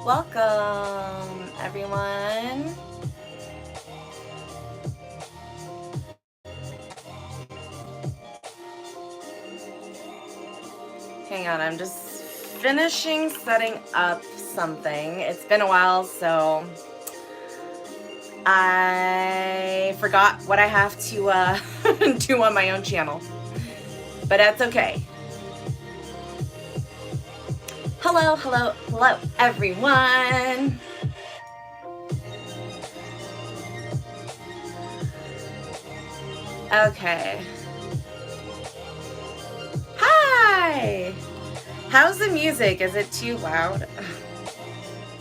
Welcome, everyone. Hang on, I'm just finishing setting up something. It's been a while, so I forgot what I have to do on my own channel, but that's okay. Hello, hello, hello, everyone. Okay. Hi. How's the music? Is it too loud?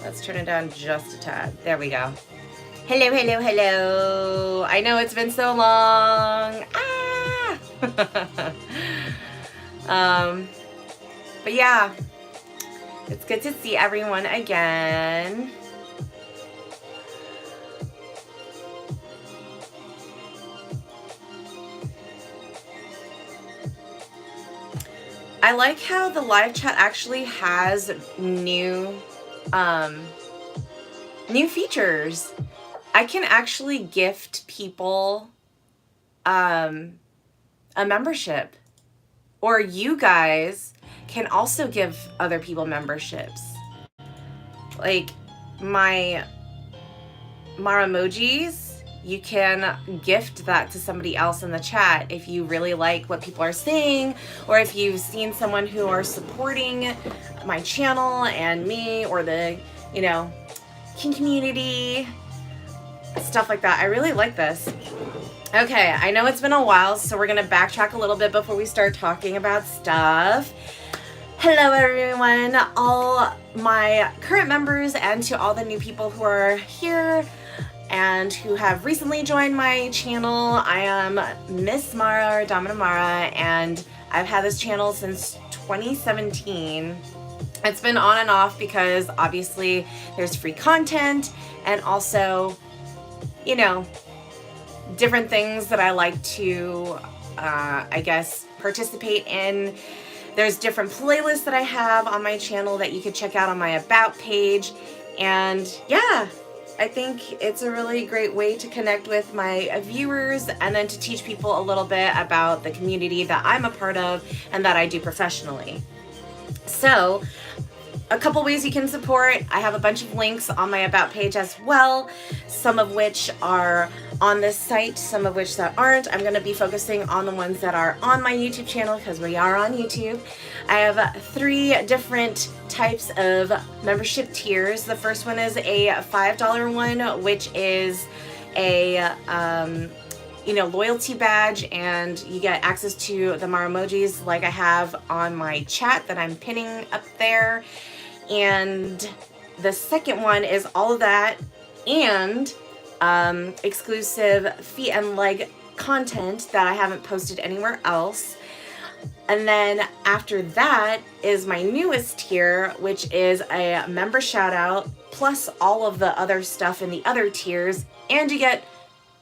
Let's turn it down just a tad. There we go. Hello, hello, hello. I know it's been so long. But yeah, it's good to see everyone again. I like how the live chat actually has new features. I can actually gift people a membership, or you guys can also give other people memberships. Like my emojis, you can gift that to somebody else in the chat if you really like what people are saying, or if you've seen someone who are supporting my channel and me, or the, you know, kink community, stuff like that. I really like this. Okay, I know it's been a while, so we're gonna backtrack a little bit before we start talking about stuff. Hello everyone, all my current members, and to all the new people who are here and who have recently joined my channel. I am Miss Mara, or Domina Mara, and I've had this channel since 2017. It's been on and off because obviously there's free content, and also, you know, different things that I like to, I guess, participate in. There's different playlists that I have on my channel that you could check out on my About page. And yeah, I think it's a really great way to connect with my viewers, and then to teach people a little bit about the community that I'm a part of and that I do professionally. So a couple ways you can support. I have a bunch of links on my About page as well, some of which are on this site, some of which that aren't. I'm going to be focusing on the ones that are on my YouTube channel because we are on YouTube. I have 3 different types of membership tiers. The first one is a $5 one, which is a loyalty badge, and you get access to the Mara emojis like I have on my chat that I'm pinning up there. And the second one is all of that and exclusive feet and leg content that I haven't posted anywhere else. And then after that is my newest tier, which is a member shout out plus all of the other stuff in the other tiers, and you get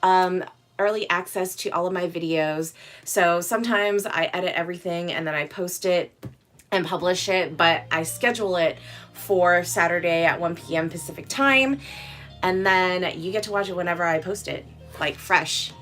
early access to all of my videos. So sometimes I edit everything and then I post it and publish it, but I schedule it for Saturday at 1 p.m. Pacific time, and then you get to watch it whenever I post it, like fresh,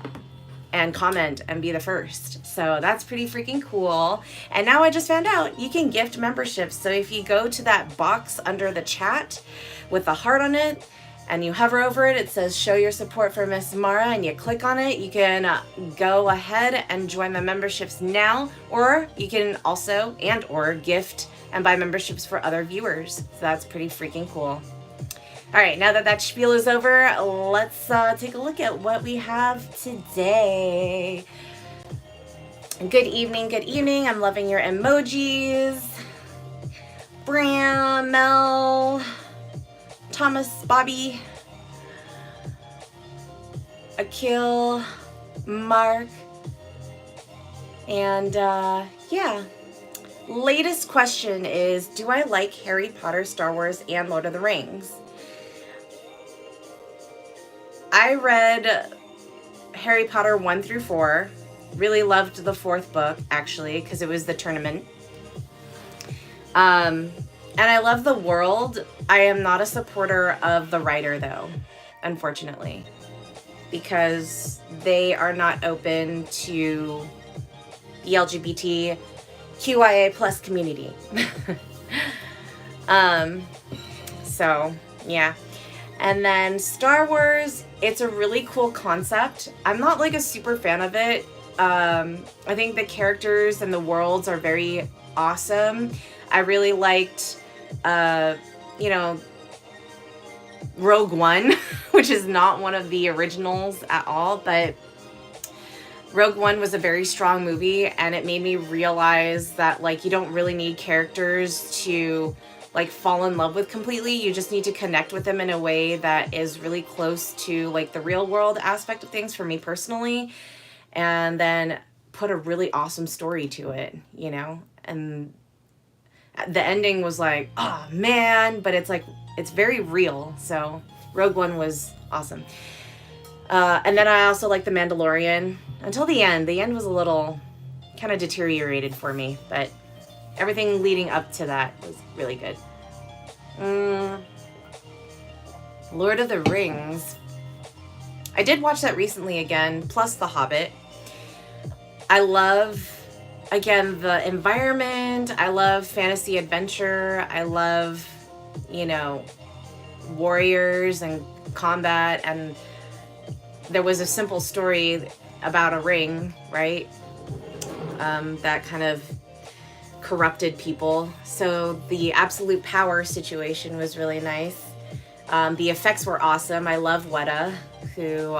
and comment and be the first. So that's pretty freaking cool. And now I just found out you can gift memberships. So if you go to that box under the chat with the heart on it, and you hover over it, it says show your support for Miss Mara, and you click on it, you can go ahead and join my memberships now, or you can also or gift and buy memberships for other viewers. So that's pretty freaking cool. All right, now that that spiel is over, let's take a look at what we have today. Good evening, good evening. I'm loving your emojis. Bram, Mel, Thomas, Bobby, Akil, Mark, and yeah. Latest question is, do I like Harry Potter, Star Wars, and Lord of the Rings? I read Harry Potter 1 through 4. Really loved the 4th book, actually, because it was the tournament. And I love the world I am not a supporter of the writer, though, unfortunately, because they are not open to the LGBTQIA plus community. So, yeah. And then Star Wars, it's a really cool concept. I'm not like a super fan of it. I think the characters and the worlds are very awesome. I really liked, Rogue One, which is not one of the originals at all, but Rogue One was a very strong movie, and it made me realize that, like, you don't really need characters to, like, fall in love with completely. You just need to connect with them in a way that is really close to, like, the real world aspect of things for me personally, and then put a really awesome story to it, you know? And the ending was like, oh man, but it's like, it's very real. So Rogue One was awesome. And then I also like The Mandalorian until the end. The end was a little kind of deteriorated for me, but everything leading up to that was really good. Lord of the Rings. I did watch that recently again, plus The Hobbit. I love, again, the environment. I love fantasy adventure. I love, warriors and combat. And there was a simple story about a ring, right? That kind of corrupted people. So the absolute power situation was really nice. The effects were awesome. I love Weta, who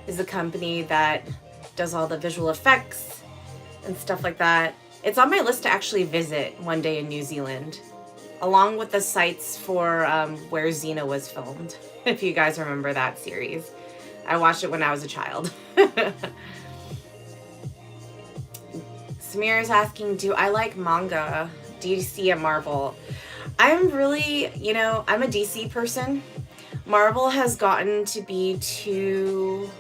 is a company that does all the visual effects and stuff like that. It's on my list to actually visit one day in New Zealand, along with the sites for where Xena was filmed, if you guys remember that series. I watched it when I was a child. Samir is asking, do I like manga, DC and Marvel? I'm really, I'm a DC person. Marvel has gotten to be too...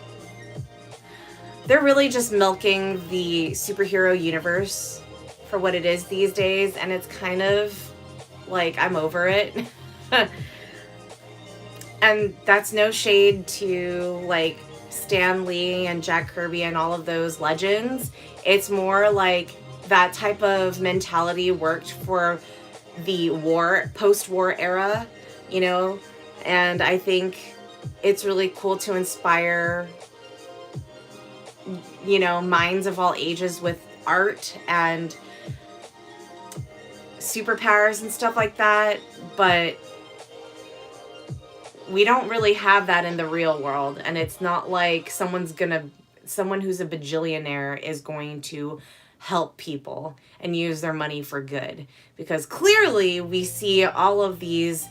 They're really just milking the superhero universe for what it is these days, and it's kind of like, I'm over it. And that's no shade to, like, Stan Lee and Jack Kirby and all of those legends. It's more like that type of mentality worked for the post-war era, and I think it's really cool to inspire, minds of all ages with art and superpowers and stuff like that, but we don't really have that in the real world, and it's not like someone who's a bajillionaire is going to help people and use their money for good, because clearly we see all of these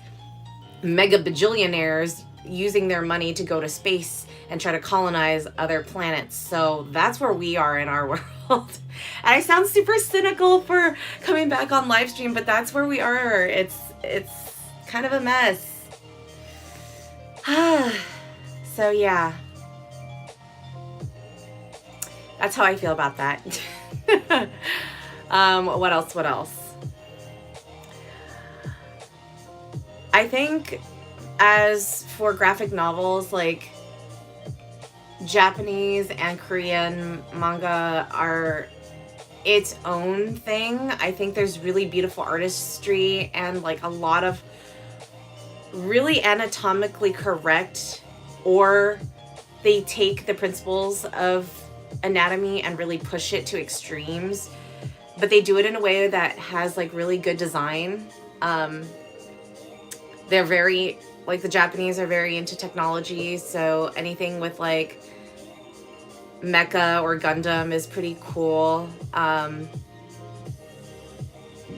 mega bajillionaires using their money to go to space and try to colonize other planets. So that's where we are in our world. And I sound super cynical for coming back on live stream, but that's where we are. It's kind of a mess. So yeah, that's how I feel about that. What else? I think as for graphic novels, like, Japanese and Korean manga are its own thing. I think there's really beautiful artistry and, like, a lot of really anatomically correct, or they take the principles of anatomy and really push it to extremes, but they do it in a way that has, like, really good design. They're very, like, the Japanese are very into technology, so anything with, like, mecha or Gundam is pretty cool.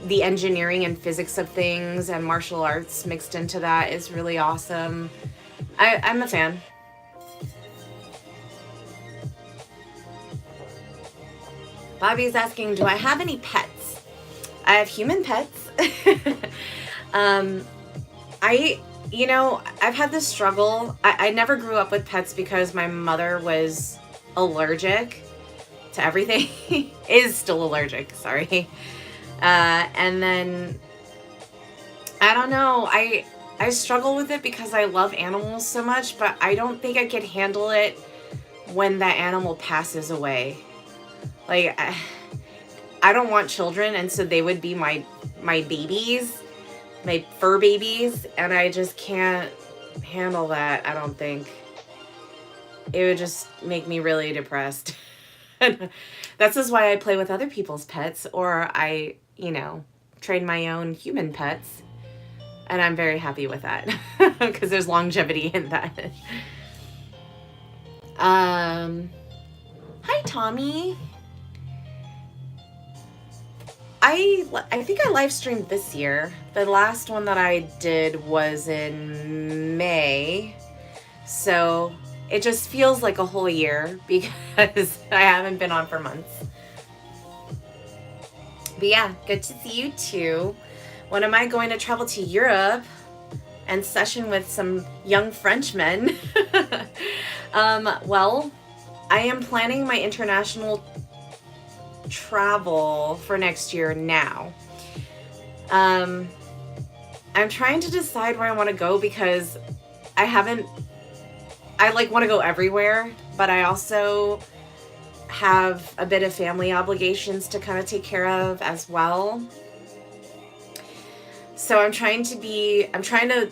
The engineering and physics of things and martial arts mixed into that is really awesome. I'm a fan. Bobby's asking, do I have any pets? I have human pets. I've had this struggle. I never grew up with pets because my mother was allergic to everything. Is still allergic, sorry. And then I don't know. I struggle with it because I love animals so much, but I don't think I could handle it when that animal passes away. Like, I don't want children, and so they would be my babies, my fur babies, and I just can't handle that, I don't think. It would just make me really depressed. That's just why I play with other people's pets, or I, train my own human pets. And I'm very happy with that because there's longevity in that. Hi, Tommy. I think I live streamed this year. The last one that I did was in May. So it just feels like a whole year because I haven't been on for months. But yeah, good to see you too. When am I going to travel to Europe and session with some young Frenchmen? Well, I am planning my international travel for next year now. I'm trying to decide where I want to go because I want to go everywhere, but I also have a bit of family obligations to kind of take care of as well. So I'm trying to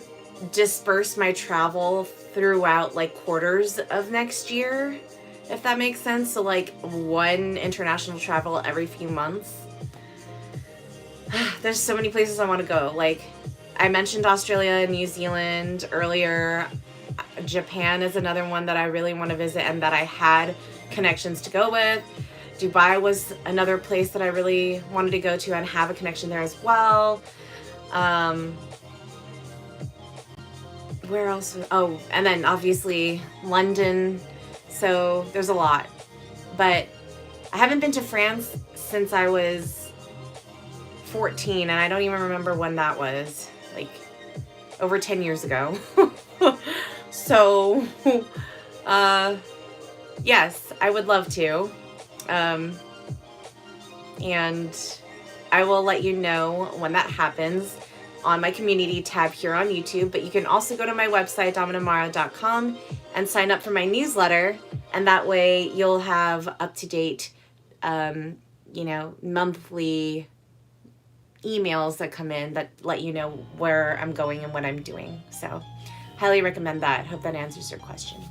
disperse my travel throughout like quarters of next year, if that makes sense. So like one international travel every few months. There's so many places I want to go. Like I mentioned Australia and New Zealand earlier. Japan is another one that I really want to visit and that I had connections to go with. Dubai was another place that I really wanted to go to and have a connection there as well. Where else? Oh, and then obviously London. So there's a lot. But I haven't been to France since I was 14, and I don't even remember when that was. Like over 10 years ago. So, yes, I would love to. And I will let you know when that happens on my community tab here on YouTube. But you can also go to my website, dominamara.com, and sign up for my newsletter. And that way you'll have up-to-date, monthly emails that come in that let you know where I'm going and what I'm doing. So highly recommend that. Hope that answers your question.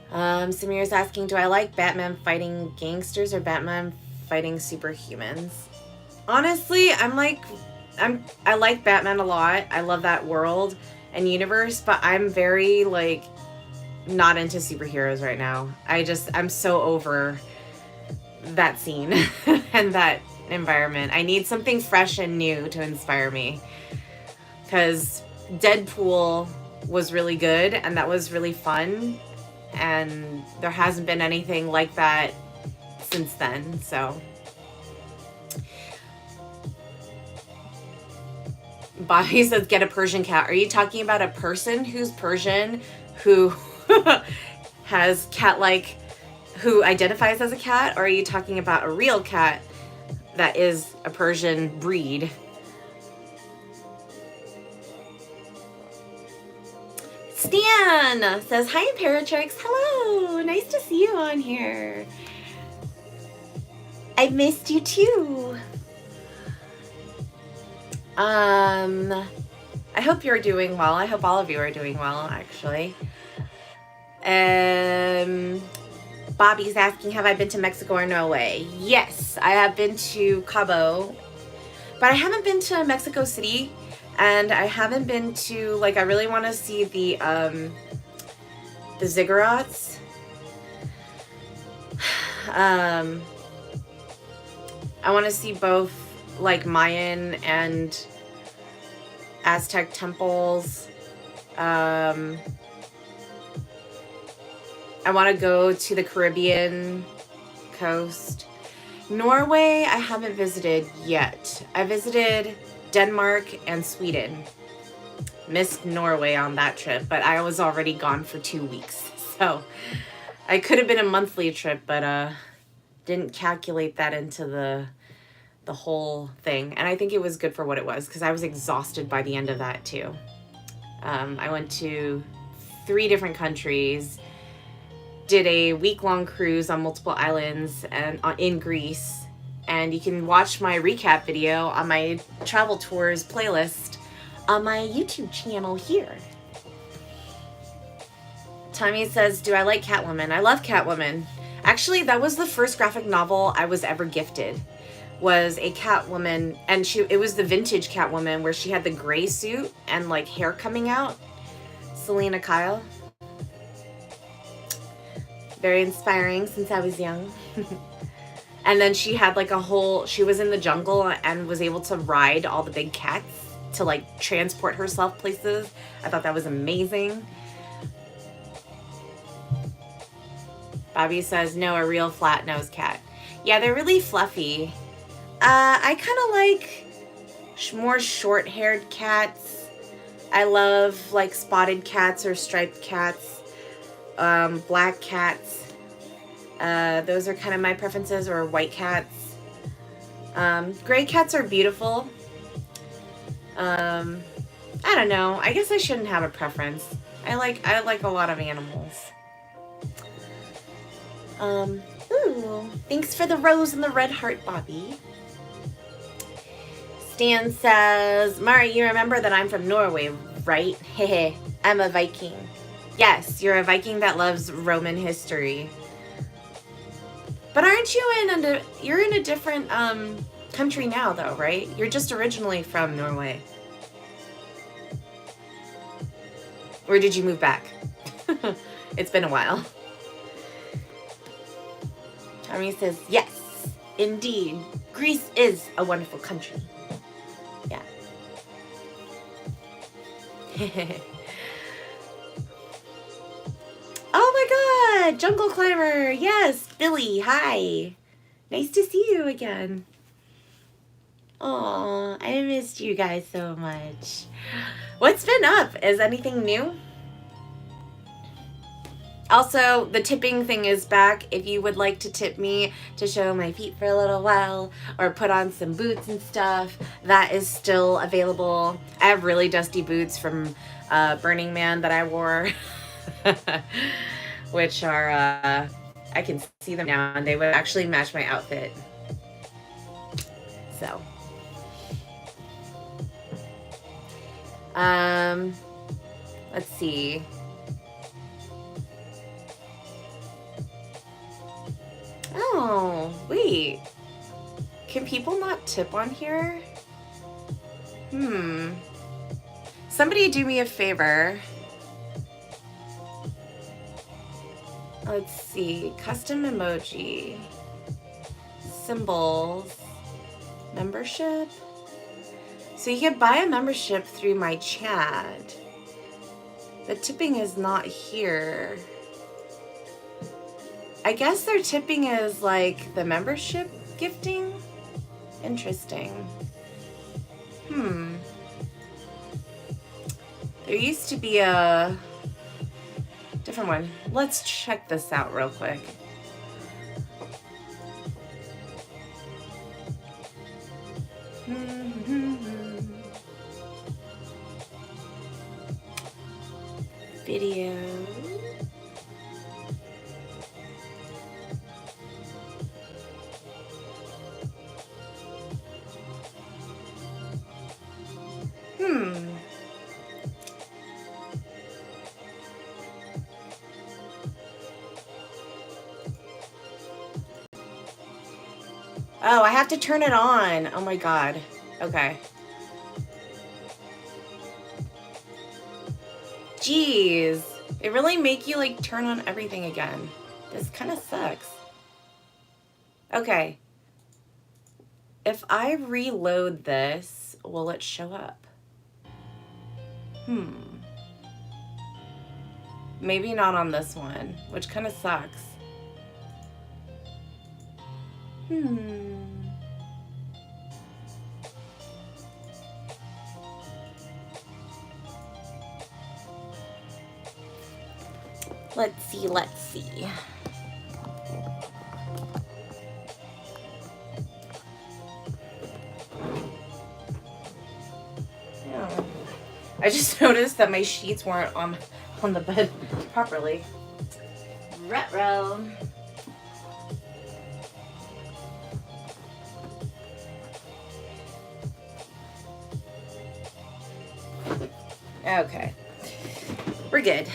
Samir's asking, do I like Batman fighting gangsters or Batman fighting superhumans? Honestly, I like Batman a lot. I love that world and universe, but I'm very not into superheroes right now. I'm so over that scene and that environment. I need something fresh and new to inspire me, because Deadpool was really good and that was really fun, and there hasn't been anything like that since then. So Bobby says, get a Persian cat. Are you talking about a person who's Persian who has cat-like, who identifies as a cat, or are you talking about a real cat that is a Persian breed? Stan says, hi, Paratrix. Hello. Nice to see you on here. I missed you too. I hope you're doing well. I hope all of you are doing well, actually. Bobby's asking, have I been to Mexico or Norway? Yes, I have been to Cabo, but I haven't been to Mexico City, and I haven't been to, I really want to see the ziggurats. I want to see both, Mayan and Aztec temples. I want to go to the Caribbean coast. Norway, I haven't visited yet. I visited Denmark and Sweden. Missed Norway on that trip, but I was already gone for 2 weeks. So I could have been a monthly trip, but didn't calculate that into the whole thing. And I think it was good for what it was, because I was exhausted by the end of that too. I went to 3 different countries, did a week-long cruise on multiple islands and in Greece. And you can watch my recap video on my travel tours playlist on my YouTube channel here. Tommy says, do I like Catwoman? I love Catwoman. Actually, that was the first graphic novel I was ever gifted, was a Catwoman. And it was the vintage Catwoman where she had the gray suit and like hair coming out. Selena Kyle. Very inspiring since I was young. And then she had like she was in the jungle and was able to ride all the big cats to like transport herself places. I thought that was amazing. Bobby says, no, a real flat-nosed cat. Yeah, they're really fluffy. I kind of like more short-haired cats. I love like spotted cats or striped cats, black cats. Those are kind of my preferences, or white cats. Gray cats are beautiful. I don't know. I guess I shouldn't have a preference. I like a lot of animals. Ooh, thanks for the rose and the red heart, Bobby. Stan says, Mari, you remember that I'm from Norway, right? Hehe, I'm a Viking. Yes, you're a Viking that loves Roman history. But aren't you you're in a different country now though, right? You're just originally from Norway. Or did you move back? It's been a while. Tommy says, yes, indeed. Greece is a wonderful country. Yeah. Oh my god, Jungle Climber. Yes, Billy, hi. Nice to see you again. Aw, I missed you guys so much. What's been up? Is anything new? Also, the tipping thing is back. If you would like to tip me to show my feet for a little while or put on some boots and stuff, that is still available. I have really dusty boots from Burning Man that I wore, which are, I can see them now, and they would actually match my outfit. So, let's see. Oh, wait. Can people not tip on here? Somebody do me a favor. Let's see. Custom emoji. Symbols. Membership. So you can buy a membership through my chat. The tipping is not here. I guess their tipping is like the membership gifting. Interesting. There used to be a different one. Let's check this out real quick. Video. Oh, I have to turn it on. Oh my god. Okay. Jeez. It really make you like turn on everything again. This kind of sucks. Okay. If I reload this, will it show up? Maybe not on this one, which kind of sucks. Let's see. I just noticed that my sheets weren't on the bed properly. Retro. Okay. We're good.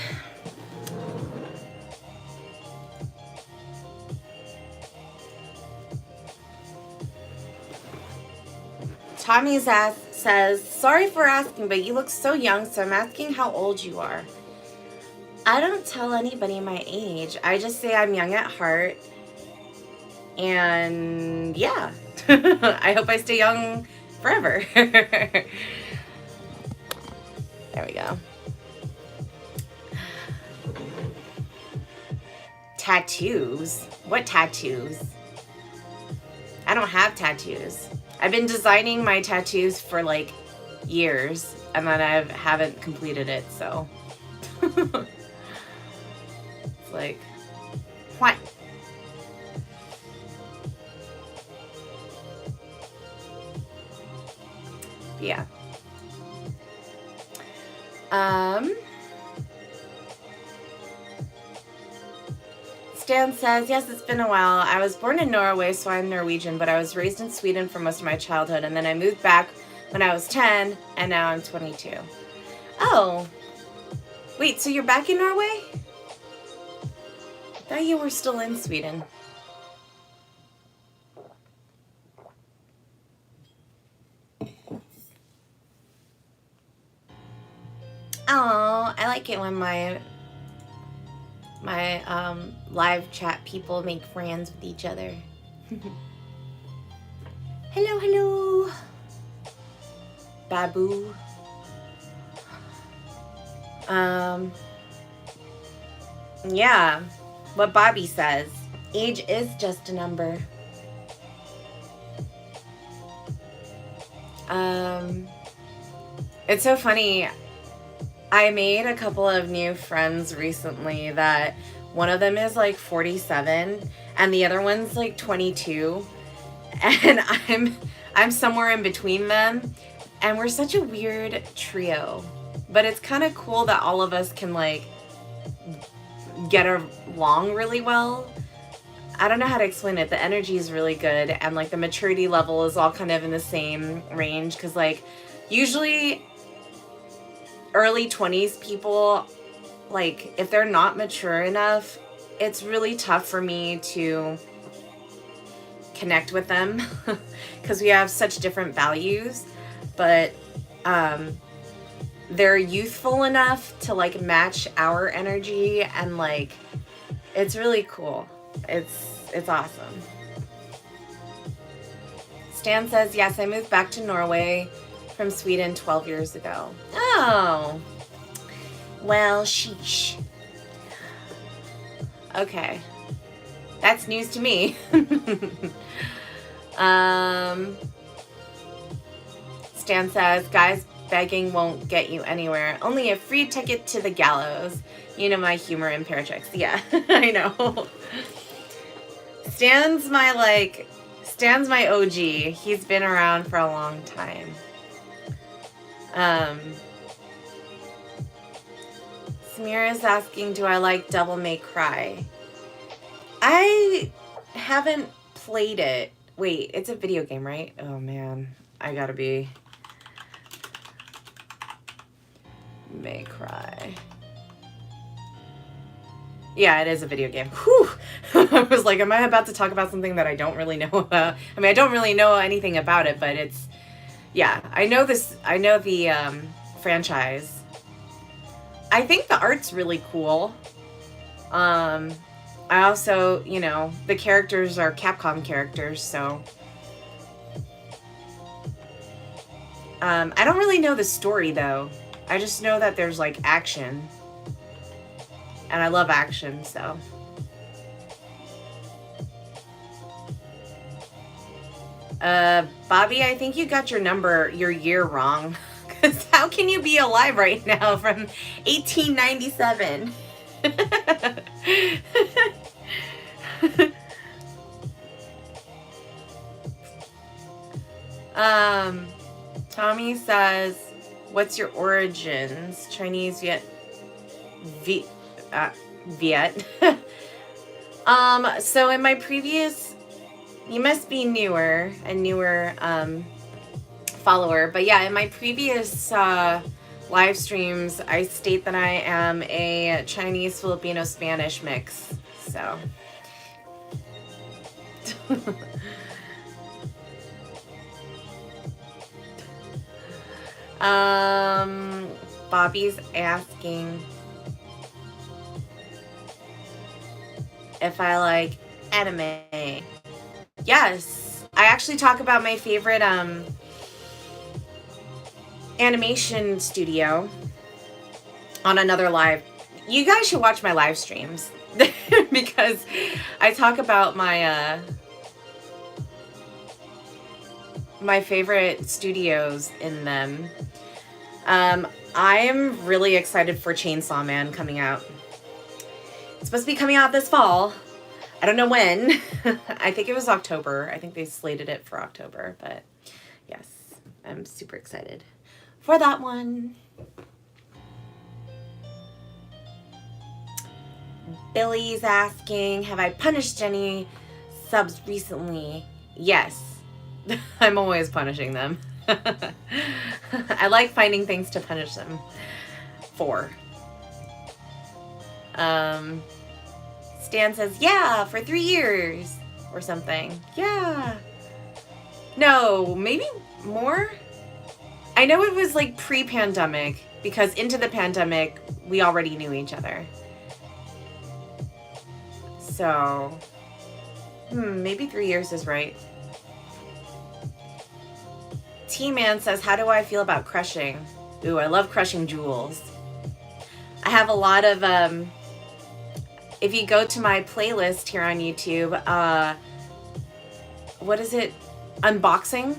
Tommy's ass says, sorry for asking, but you look so young, so I'm asking how old you are. I don't tell anybody my age. I just say I'm young at heart. And yeah, I hope I stay young forever. There we go. Tattoos? What tattoos? I don't have tattoos. I've been designing my tattoos for like years, and then I haven't completed it, so. It's like, what? Yeah. Stan says, yes, it's been a while. I was born in Norway, so I'm Norwegian, but I was raised in Sweden for most of my childhood, and then I moved back when I was 10, and now I'm 22. Oh. Wait, so you're back in Norway? I thought you were still in Sweden. Oh, I like it when my live chat people make friends with each other. Hello, hello. Babu. Yeah, what Bobby says. Age is just a number. It's so funny. I made a couple of new friends recently that one of them is like 47 and the other one's like 22. And I'm somewhere in between them. And we're such a weird trio. But it's kind of cool that all of us can like get along really well. I don't know how to explain it. The energy is really good, and like the maturity level is all kind of in the same range, because like usually early 20s people, like if they're not mature enough, it's really tough for me to connect with them because we have such different values. But they're youthful enough to like match our energy, and like it's really cool. It's awesome. Stan says, yes, I moved back to Norway from Sweden 12 years ago. Oh, well, sheesh. Okay, that's news to me. Stan says, guys begging won't get you anywhere. Only a free ticket to the gallows. You know my humor and pear tricks. Yeah, I know. Stan's my OG. He's been around for a long time. Samira is asking, do I like Devil May Cry? I haven't played it. Wait, it's a video game, right? Oh man, I gotta be... May Cry. Yeah, it is a video game. Whew. I was like, am I about to talk about something that I don't really know about? I mean, I don't really know anything about it, but it's... Yeah, I know this. I know the franchise. I think the art's really cool. I also, you know, the characters are Capcom characters, so... I don't really know the story, though. I just know that there's, like, action. And I love action, so... Bobby, I think you got your year wrong. Because how can you be alive right now from 1897? Tommy says, What's your origins? Chinese, Viet. So in my previous, you must be a newer follower, but yeah, in my previous live streams, I state that I am a Chinese, Filipino, Spanish mix. So. Bobby's asking if I like anime. Yes, I actually talk about my favorite animation studio on another live. You guys should watch my live streams because I talk about my my favorite studios in them. I am really excited for Chainsaw Man coming out. It's supposed to be coming out this fall. I don't know when. I think it was October. I think they slated it for October, but yes, I'm super excited for that one. Billy's asking, have I punished any subs recently? Yes. I'm always punishing them. I like finding things to punish them for. Stan says, yeah, for 3 years or something. Yeah. No, maybe more? I know it was like pre-pandemic because into the pandemic, we already knew each other. So, maybe 3 years is right. T-Man says, how do I feel about crushing? Ooh, I love crushing jewels. I have a lot of, if you go to my playlist here on YouTube, what is it? Unboxing?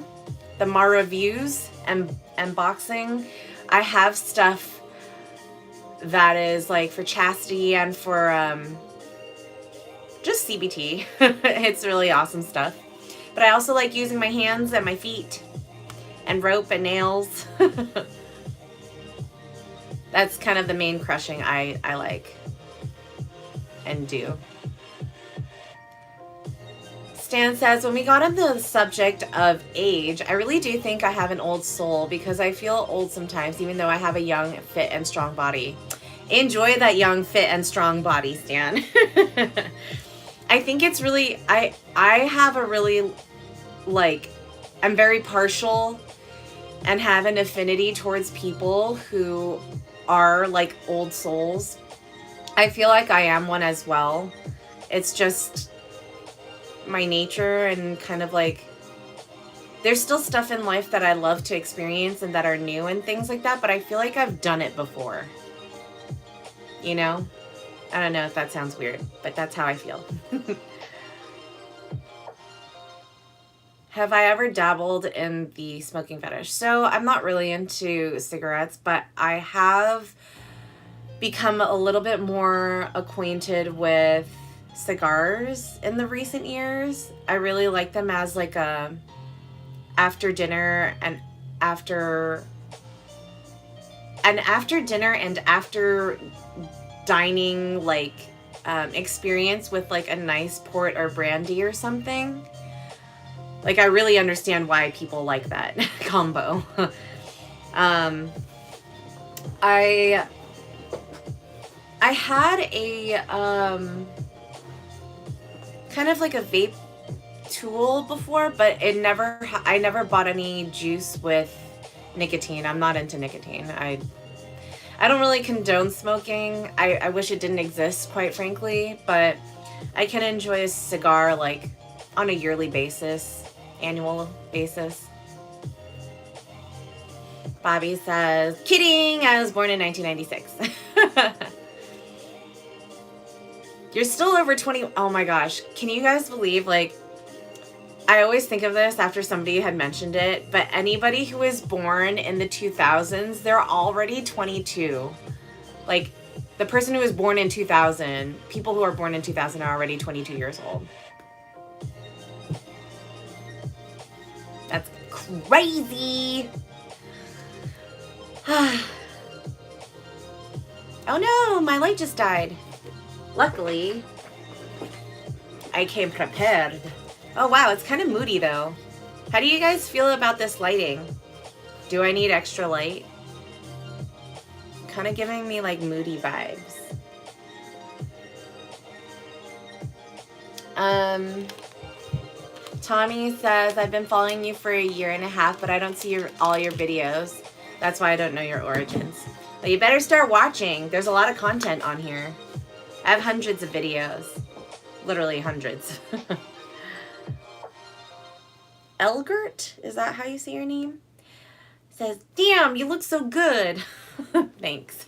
The Ma Reviews and unboxing. I have stuff that is like for chastity and for, just CBT. It's really awesome stuff. But I also like using my hands and my feet. And rope and nails. That's kind of the main crushing I like and do. Stan says, when we got into the subject of age, I really do think I have an old soul because I feel old sometimes, even though I have a young, fit, and strong body. Enjoy that young, fit, and strong body, Stan. I think it's really, I have a really, like, I'm very partial and have an affinity towards people who are like old souls. I feel like I am one as well. It's just my nature and kind of like, there's still stuff in life that I love to experience and that are new and things like that, but I feel like I've done it before. You know? I don't know if that sounds weird, but that's how I feel. Have I ever dabbled in the smoking fetish? So I'm not really into cigarettes, but I have become a little bit more acquainted with cigars in the recent years. I really like them as like a after dinner and after dinner and after dining like experience with like a nice port or brandy or something. Like, I really understand why people like that combo. I had a, kind of like a vape tool before, but I never bought any juice with nicotine. I'm not into nicotine. I don't really condone smoking. I wish it didn't exist, quite frankly, but I can enjoy a cigar, like, on a yearly basis. Annual basis. Bobby says, kidding, I was born in 1996. You're still over 20. Oh my gosh. Can you guys believe, like, I always think of this after somebody had mentioned it, but anybody who was born in the 2000s, they're already 22. Like, the person who was born in 2000, people who are born in 2000 are already 22 years old. That's crazy. Oh no, my light just died. Luckily, I came prepared. Oh wow, it's kind of moody though. How do you guys feel about this lighting? Do I need extra light? Kind of giving me like moody vibes. Tommy says, I've been following you for 1.5 years, but I don't see all your videos. That's why I don't know your origins. But you better start watching. There's a lot of content on here. I have hundreds of videos. Literally hundreds. Elgert, is that how you say your name? Says, damn, you look so good. Thanks.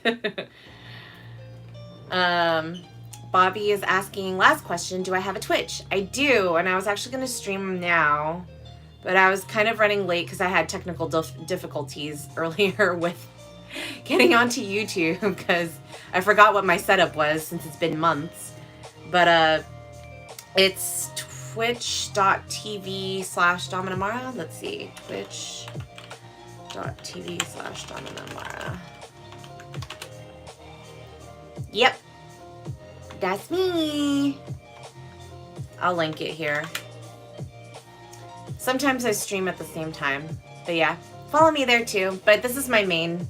Bobby is asking, last question, do I have a Twitch? I do, and I was actually going to stream now, but I was kind of running late because I had technical difficulties earlier with getting onto YouTube because I forgot what my setup was since it's been months. But it's twitch.tv/Dominamara. Let's see, twitch.tv/Dominamara. Yep. That's me. I'll link it here. Sometimes I stream at the same time. But yeah, follow me there too. But this is my main.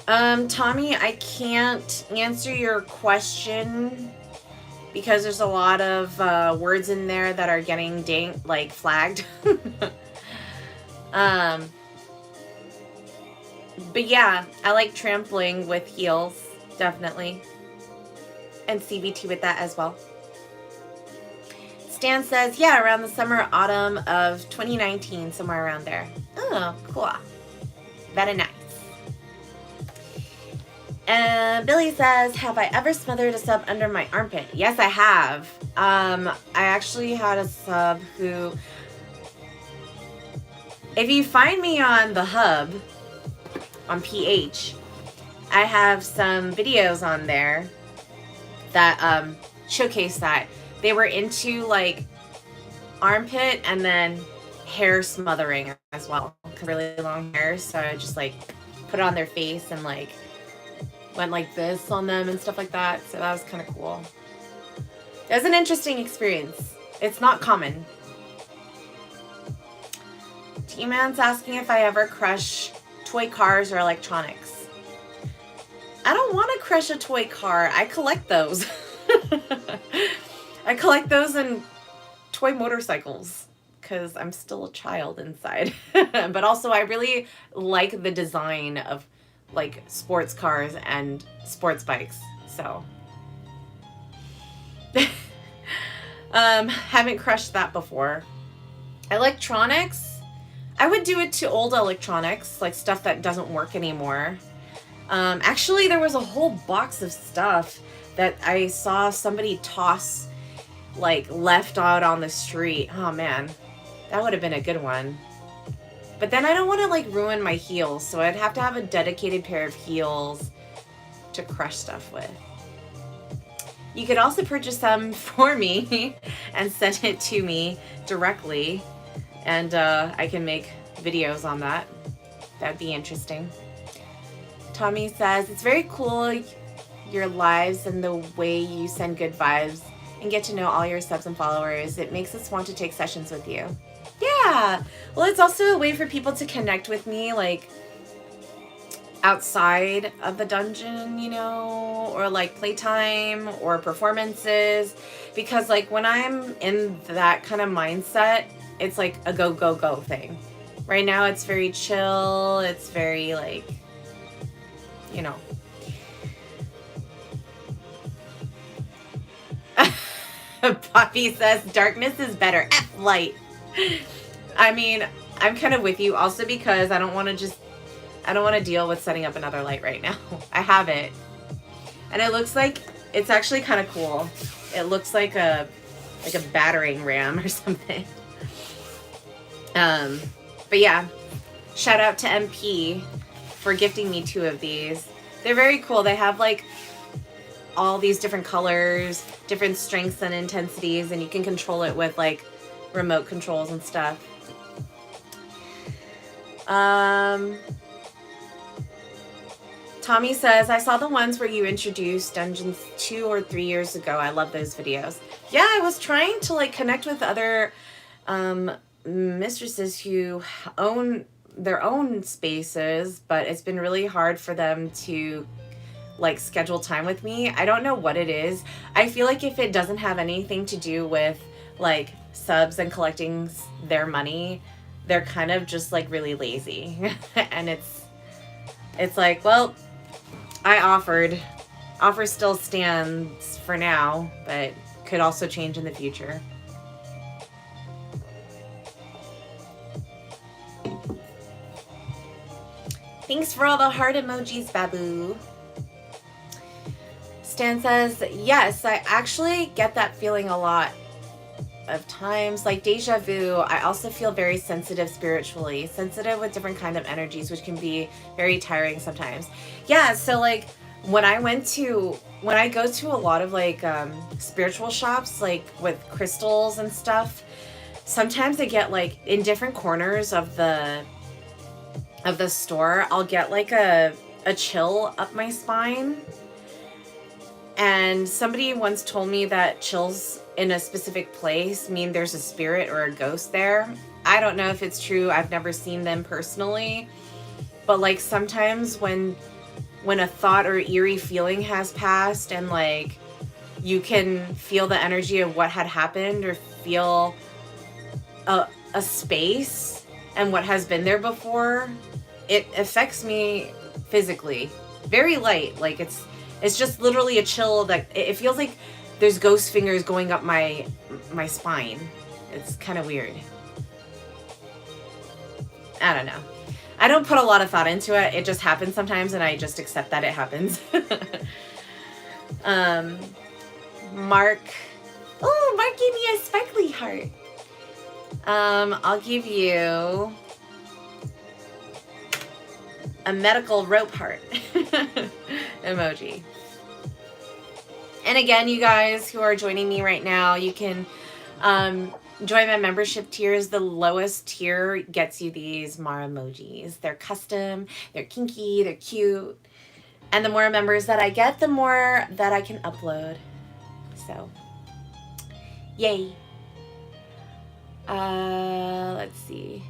Tommy, I can't answer your question because there's a lot of words in there that are getting flagged. But yeah, I like trampling with heels. Definitely. And CBT with that as well. Stan says, yeah, around the summer, autumn of 2019, somewhere around there. Oh, cool. Very nice. Billy says, have I ever smothered a sub under my armpit? Yes, I have. I actually had a sub who, if you find me on the hub, on PH, I have some videos on there that showcase that. They were into like armpit and then hair smothering as well. Really long hair, so I just like put it on their face and like went like this on them and stuff like that. So that was kind of cool. It was an interesting experience. It's not common. T-Man's asking if I ever crush toy cars or electronics. I don't want to crush a toy car. I collect those. I collect those in toy motorcycles because I'm still a child inside. But also I really like the design of like sports cars and sports bikes. So haven't crushed that before. Electronics, I would do it to old electronics, like stuff that doesn't work anymore. Actually, there was a whole box of stuff that I saw somebody toss, like, left out on the street. Oh, man. That would have been a good one. But then I don't want to, like, ruin my heels, so I'd have to have a dedicated pair of heels to crush stuff with. You could also purchase some for me and send it to me directly, and I can make videos on that. That'd be interesting. Tommy says, it's very cool, your lives and the way you send good vibes and get to know all your subs and followers. It makes us want to take sessions with you. Yeah. Well, it's also a way for people to connect with me, like, outside of the dungeon, you know, or like playtime or performances. Because, like, when I'm in that kind of mindset, it's like a go, go, go thing. Right now, it's very chill. It's very, like, you know. Poppy says, darkness is better. F light. I mean, I'm kind of with you also because I don't want to deal with setting up another light right now. I have it. And it looks like, it's actually kind of cool. It looks like a battering ram or something. But yeah, shout out to MP for gifting me 2 of these. They're very cool. They have like all these different colors, different strengths and intensities, and you can control it with like remote controls and stuff. Tommy says, I saw the ones where you introduced dungeons 2 or 3 years ago. I love those videos. Yeah, I was trying to like connect with other mistresses who own their own spaces, but it's been really hard for them to like schedule time with me. I don't know what it is. I feel like if it doesn't have anything to do with like subs and collecting their money, they're kind of just like really lazy. And it's like, well, I offered. Offer still stands for now, but could also change in the future. Thanks for all the heart emojis, Babu. Stan says, yes, I actually get that feeling a lot of times. Like deja vu, I also feel very sensitive spiritually. Sensitive with different kind of energies, which can be very tiring sometimes. Yeah, so like when I go to a lot of like spiritual shops, like with crystals and stuff, sometimes I get like in different corners of the store, I'll get like a chill up my spine. And somebody once told me that chills in a specific place mean there's a spirit or a ghost there. I don't know if it's true. I've never seen them personally. But like sometimes when a thought or eerie feeling has passed and like you can feel the energy of what had happened or feel a space and what has been there before, it affects me physically. Very light. Like it's just literally a chill that it feels like there's ghost fingers going up my spine. It's kind of weird. I don't know. I don't put a lot of thought into it. It just happens sometimes and I just accept that it happens. Mark. Oh, Mark gave me a sparkly heart. I'll give you a medical rope heart emoji. And again, you guys who are joining me right now, you can join my membership tiers. The lowest tier gets you these Mara emojis. They're custom, they're kinky, they're cute. And the more members that I get, the more that I can upload. So, yay. Let's see.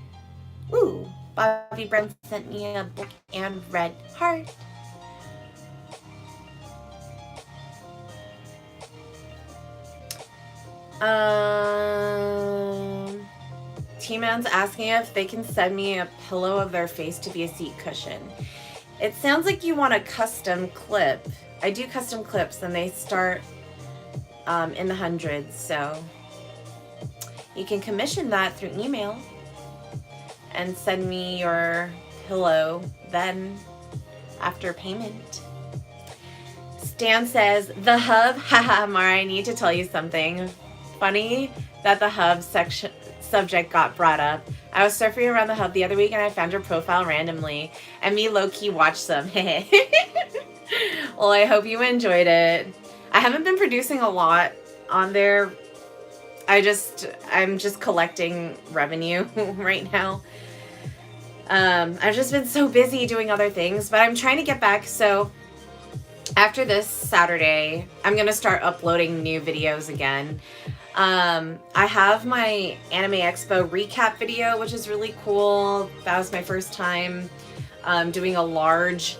Ooh, Bobby Brent sent me a black and red heart. T-Man's asking if they can send me a pillow of their face to be a seat cushion. It sounds like you want a custom clip. I do custom clips and they start in the hundreds, so you can commission that through email and send me your pillow then after payment. Stan says, the hub, haha, Mara, I need to tell you something. Funny that the hub subject got brought up. I was surfing around the hub the other week and I found your profile randomly and me low-key watched them. Well, I hope you enjoyed it. I haven't been producing a lot on there. I'm just collecting revenue right now. I've just been so busy doing other things, but I'm trying to get back. So after this Saturday, I'm going to start uploading new videos again. I have my Anime Expo recap video, which is really cool. That was my first time doing a large,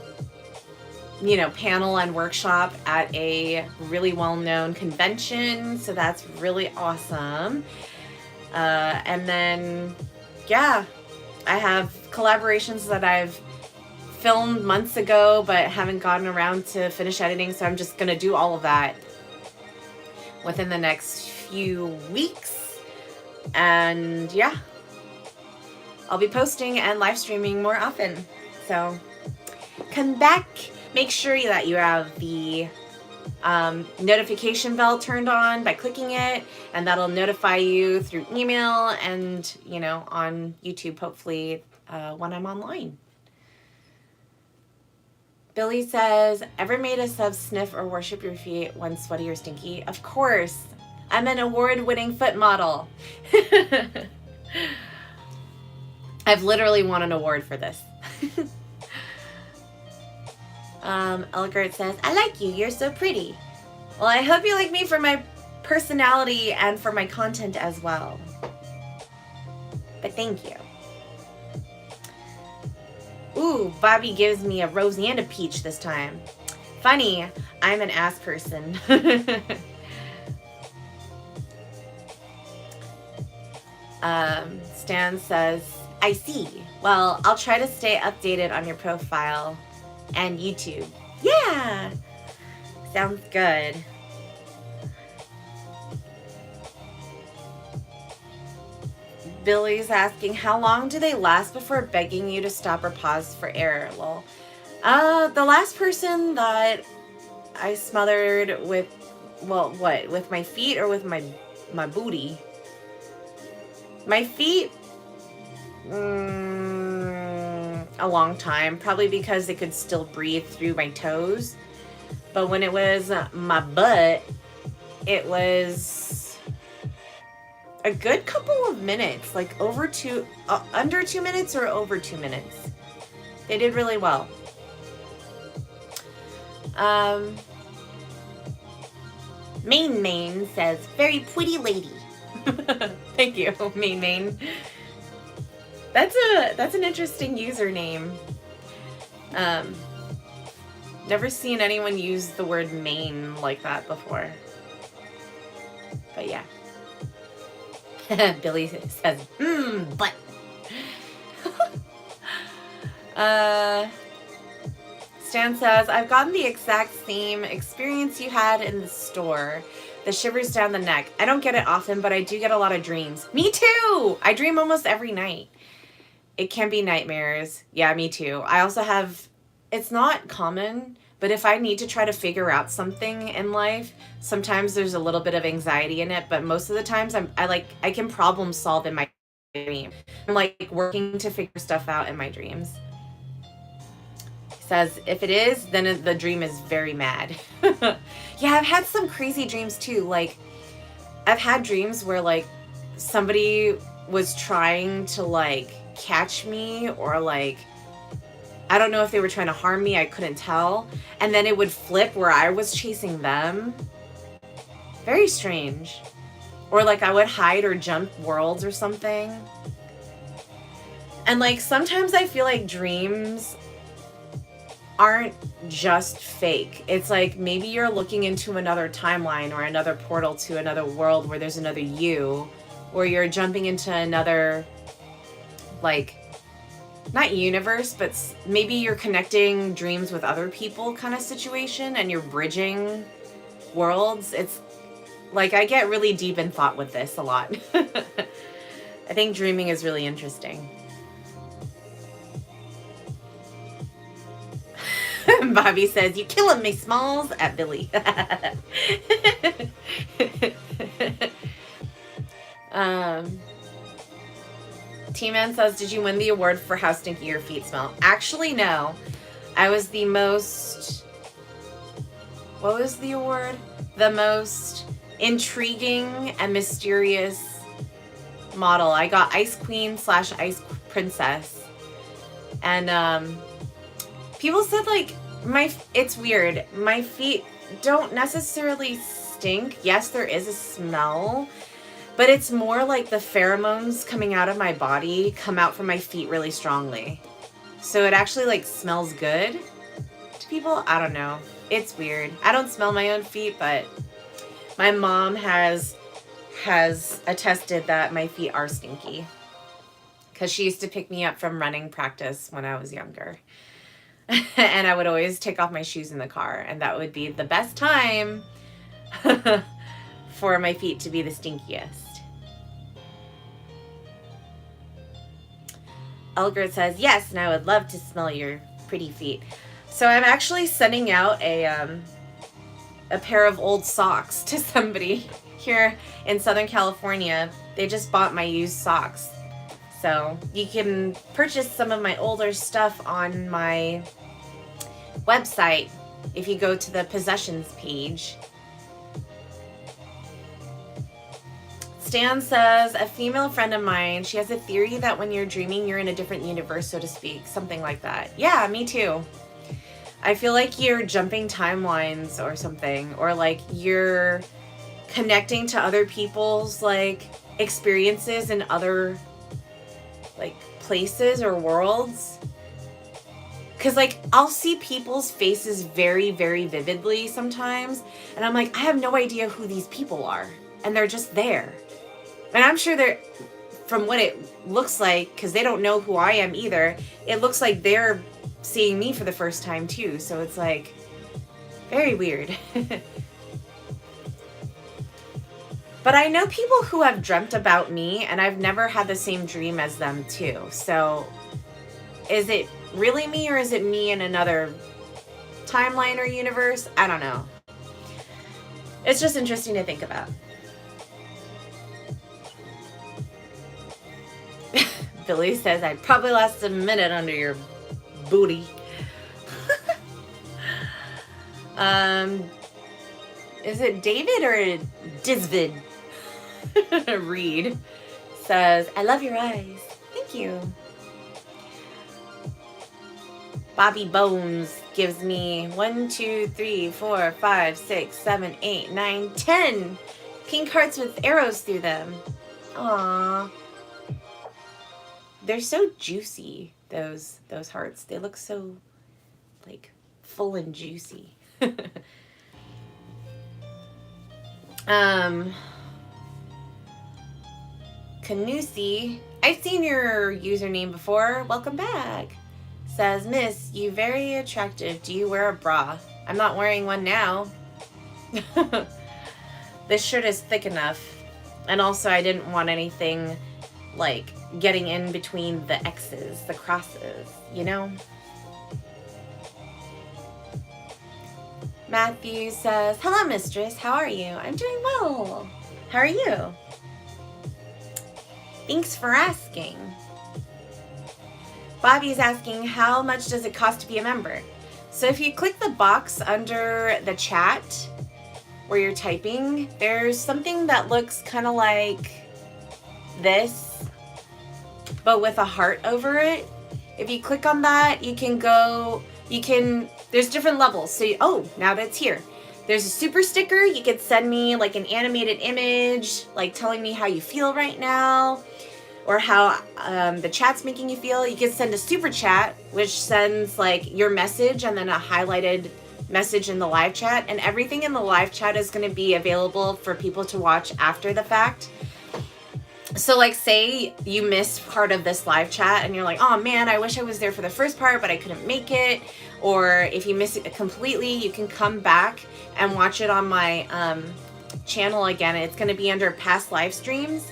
panel and workshop at a really well-known convention. So that's really awesome. And then, yeah, I have collaborations that I've filmed months ago, but haven't gotten around to finish editing. So I'm just going to do all of that within the next few weeks. And yeah, I'll be posting and live streaming more often. So come back. Make sure that you have the notification bell turned on by clicking it, and that'll notify you through email and, on YouTube, hopefully, when I'm online. Billy says, ever made a sub sniff or worship your feet when sweaty or stinky? Of course. I'm an award-winning foot model. I've literally won an award for this. Elgert says, I like you. You're so pretty. Well, I hope you like me for my personality and for my content as well. But thank you. Ooh, Bobby gives me a rose and a peach this time. Funny, I'm an ass person. Stan says, I see. Well, I'll try to stay updated on your profile and YouTube. Yeah! Sounds good. Billy's asking, how long do they last before begging you to stop or pause for air? Well, the last person that I smothered with, well, what? With my feet or with my booty? My feet, a long time. Probably because they could still breathe through my toes. But when it was my butt, it was a good couple of minutes, like under 2 minutes or over 2 minutes. They did really well. Main says, very pretty lady. Thank you, Main. That's an interesting username. Never seen anyone use the word main like that before. But yeah. Billy says, but. Stan says, I've gotten the exact same experience you had in the store. The shivers down the neck. I don't get it often, but I do get a lot of dreams. Me too! I dream almost every night. It can be nightmares. Yeah, me too. I also have, it's not common, but if I need to try to figure out something in life, sometimes there's a little bit of anxiety in it, but most of the times I can problem solve in my dream. I'm like working to figure stuff out in my dreams. He says, if it is, then the dream is very mad. Yeah, I've had some crazy dreams too. Like, I've had dreams where like somebody was trying to like catch me, or like, I don't know if they were trying to harm me, I couldn't tell. And then it would flip where I was chasing them. Very strange. Or like I would hide or jump worlds or something. And like sometimes I feel like dreams aren't just fake. It's like maybe you're looking into another timeline or another portal to another world where there's another you, or you're jumping into another, like, not universe, but maybe you're connecting dreams with other people kind of situation, and you're bridging worlds. It's like, I get really deep in thought with this a lot. I think dreaming is really interesting. Bobby says, you killing me, Smalls, at Billy. T-Man says, did you win the award for how stinky your feet smell? Actually, no. I was the most... What was the award? The most intriguing and mysterious model. I got Ice Queen / Ice Princess. And people said, like, it's weird. My feet don't necessarily stink. Yes, there is a smell. But it's more like the pheromones coming out of my body come out from my feet really strongly. So it actually like smells good to people. I don't know. It's weird. I don't smell my own feet, but my mom has attested that my feet are stinky. Because she used to pick me up from running practice when I was younger. And I would always take off my shoes in the car. And that would be the best time for my feet to be the stinkiest. Elgert says, yes, and I would love to smell your pretty feet. So I'm actually sending out a pair of old socks to somebody here in Southern California. They just bought my used socks. So you can purchase some of my older stuff on my website if you go to the possessions page. Stan says, a female friend of mine, she has a theory that when you're dreaming, you're in a different universe, so to speak. Something like that. Yeah, me too. I feel like you're jumping timelines or something, or like you're connecting to other people's like experiences in other like places or worlds. Because like I'll see people's faces very, very vividly sometimes, and I'm like, I have no idea who these people are, and they're just there. And I'm sure they're, from what it looks like, because they don't know who I am either, it looks like they're seeing me for the first time too. So it's like very weird. But I know people who have dreamt about me, and I've never had the same dream as them too. So is it really me, or is it me in another timeline or universe? I don't know. It's just interesting to think about. Billy says, I probably lost a minute under your booty. Is it David or Disvid? Reed says, I love your eyes. Thank you. Bobby Bones gives me 1, 2, 3, 4, 5, 6, 7, 8, 9, 10 pink hearts with arrows through them. Aww. They're so juicy, those hearts. They look so, like, full and juicy. Canusi, I've seen your username before. Welcome back. Says, Miss, you very attractive. Do you wear a bra? I'm not wearing one now. This shirt is thick enough. And also I didn't want anything like getting in between the X's, the crosses, you know? Matthew says, hello, mistress. How are you? I'm doing well. How are you? Thanks for asking. Bobby's asking, how much does it cost to be a member? So if you click the box under the chat where you're typing, there's something that looks kind of like this, but with a heart over it. If you click on that, there's different levels. So, now that's here. There's a super sticker. You could send me like an animated image, like telling me how you feel right now, or how the chat's making you feel. You can send a super chat, which sends like your message and then a highlighted message in the live chat. And everything in the live chat is going to be available for people to watch after the fact. So like say you missed part of this live chat and you're like, oh man, I wish I was there for the first part, but I couldn't make it. Or if you miss it completely, you can come back and watch it on my channel again. It's going to be under past live streams.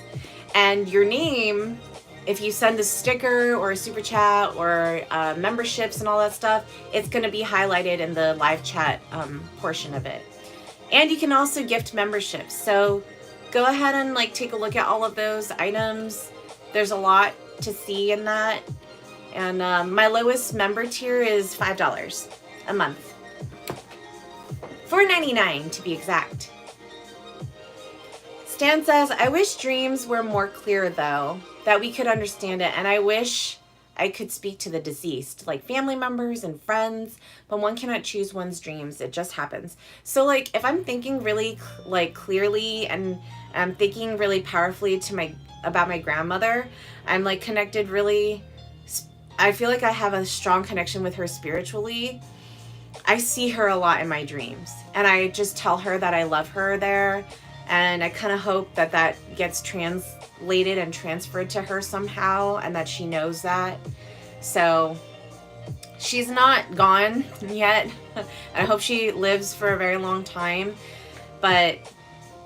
And your name, if you send a sticker or a super chat or memberships and all that stuff, it's going to be highlighted in the live chat portion of it. And you can also gift memberships. So go ahead and like take a look at all of those items. There's a lot to see in that. And my lowest member tier is $5 a month. $4.99 to be exact. Stan says, I wish dreams were more clear though, that we could understand it. And I wish I could speak to the deceased, like family members and friends, but one cannot choose one's dreams. It just happens. So like if I'm thinking really like clearly and I'm thinking really powerfully about my grandmother, I'm like connected really, I feel like I have a strong connection with her spiritually. I see her a lot in my dreams and I just tell her that I love her there. And I kind of hope that that gets translated and transferred to her somehow and that she knows that. So she's not gone yet. I hope she lives for a very long time. But,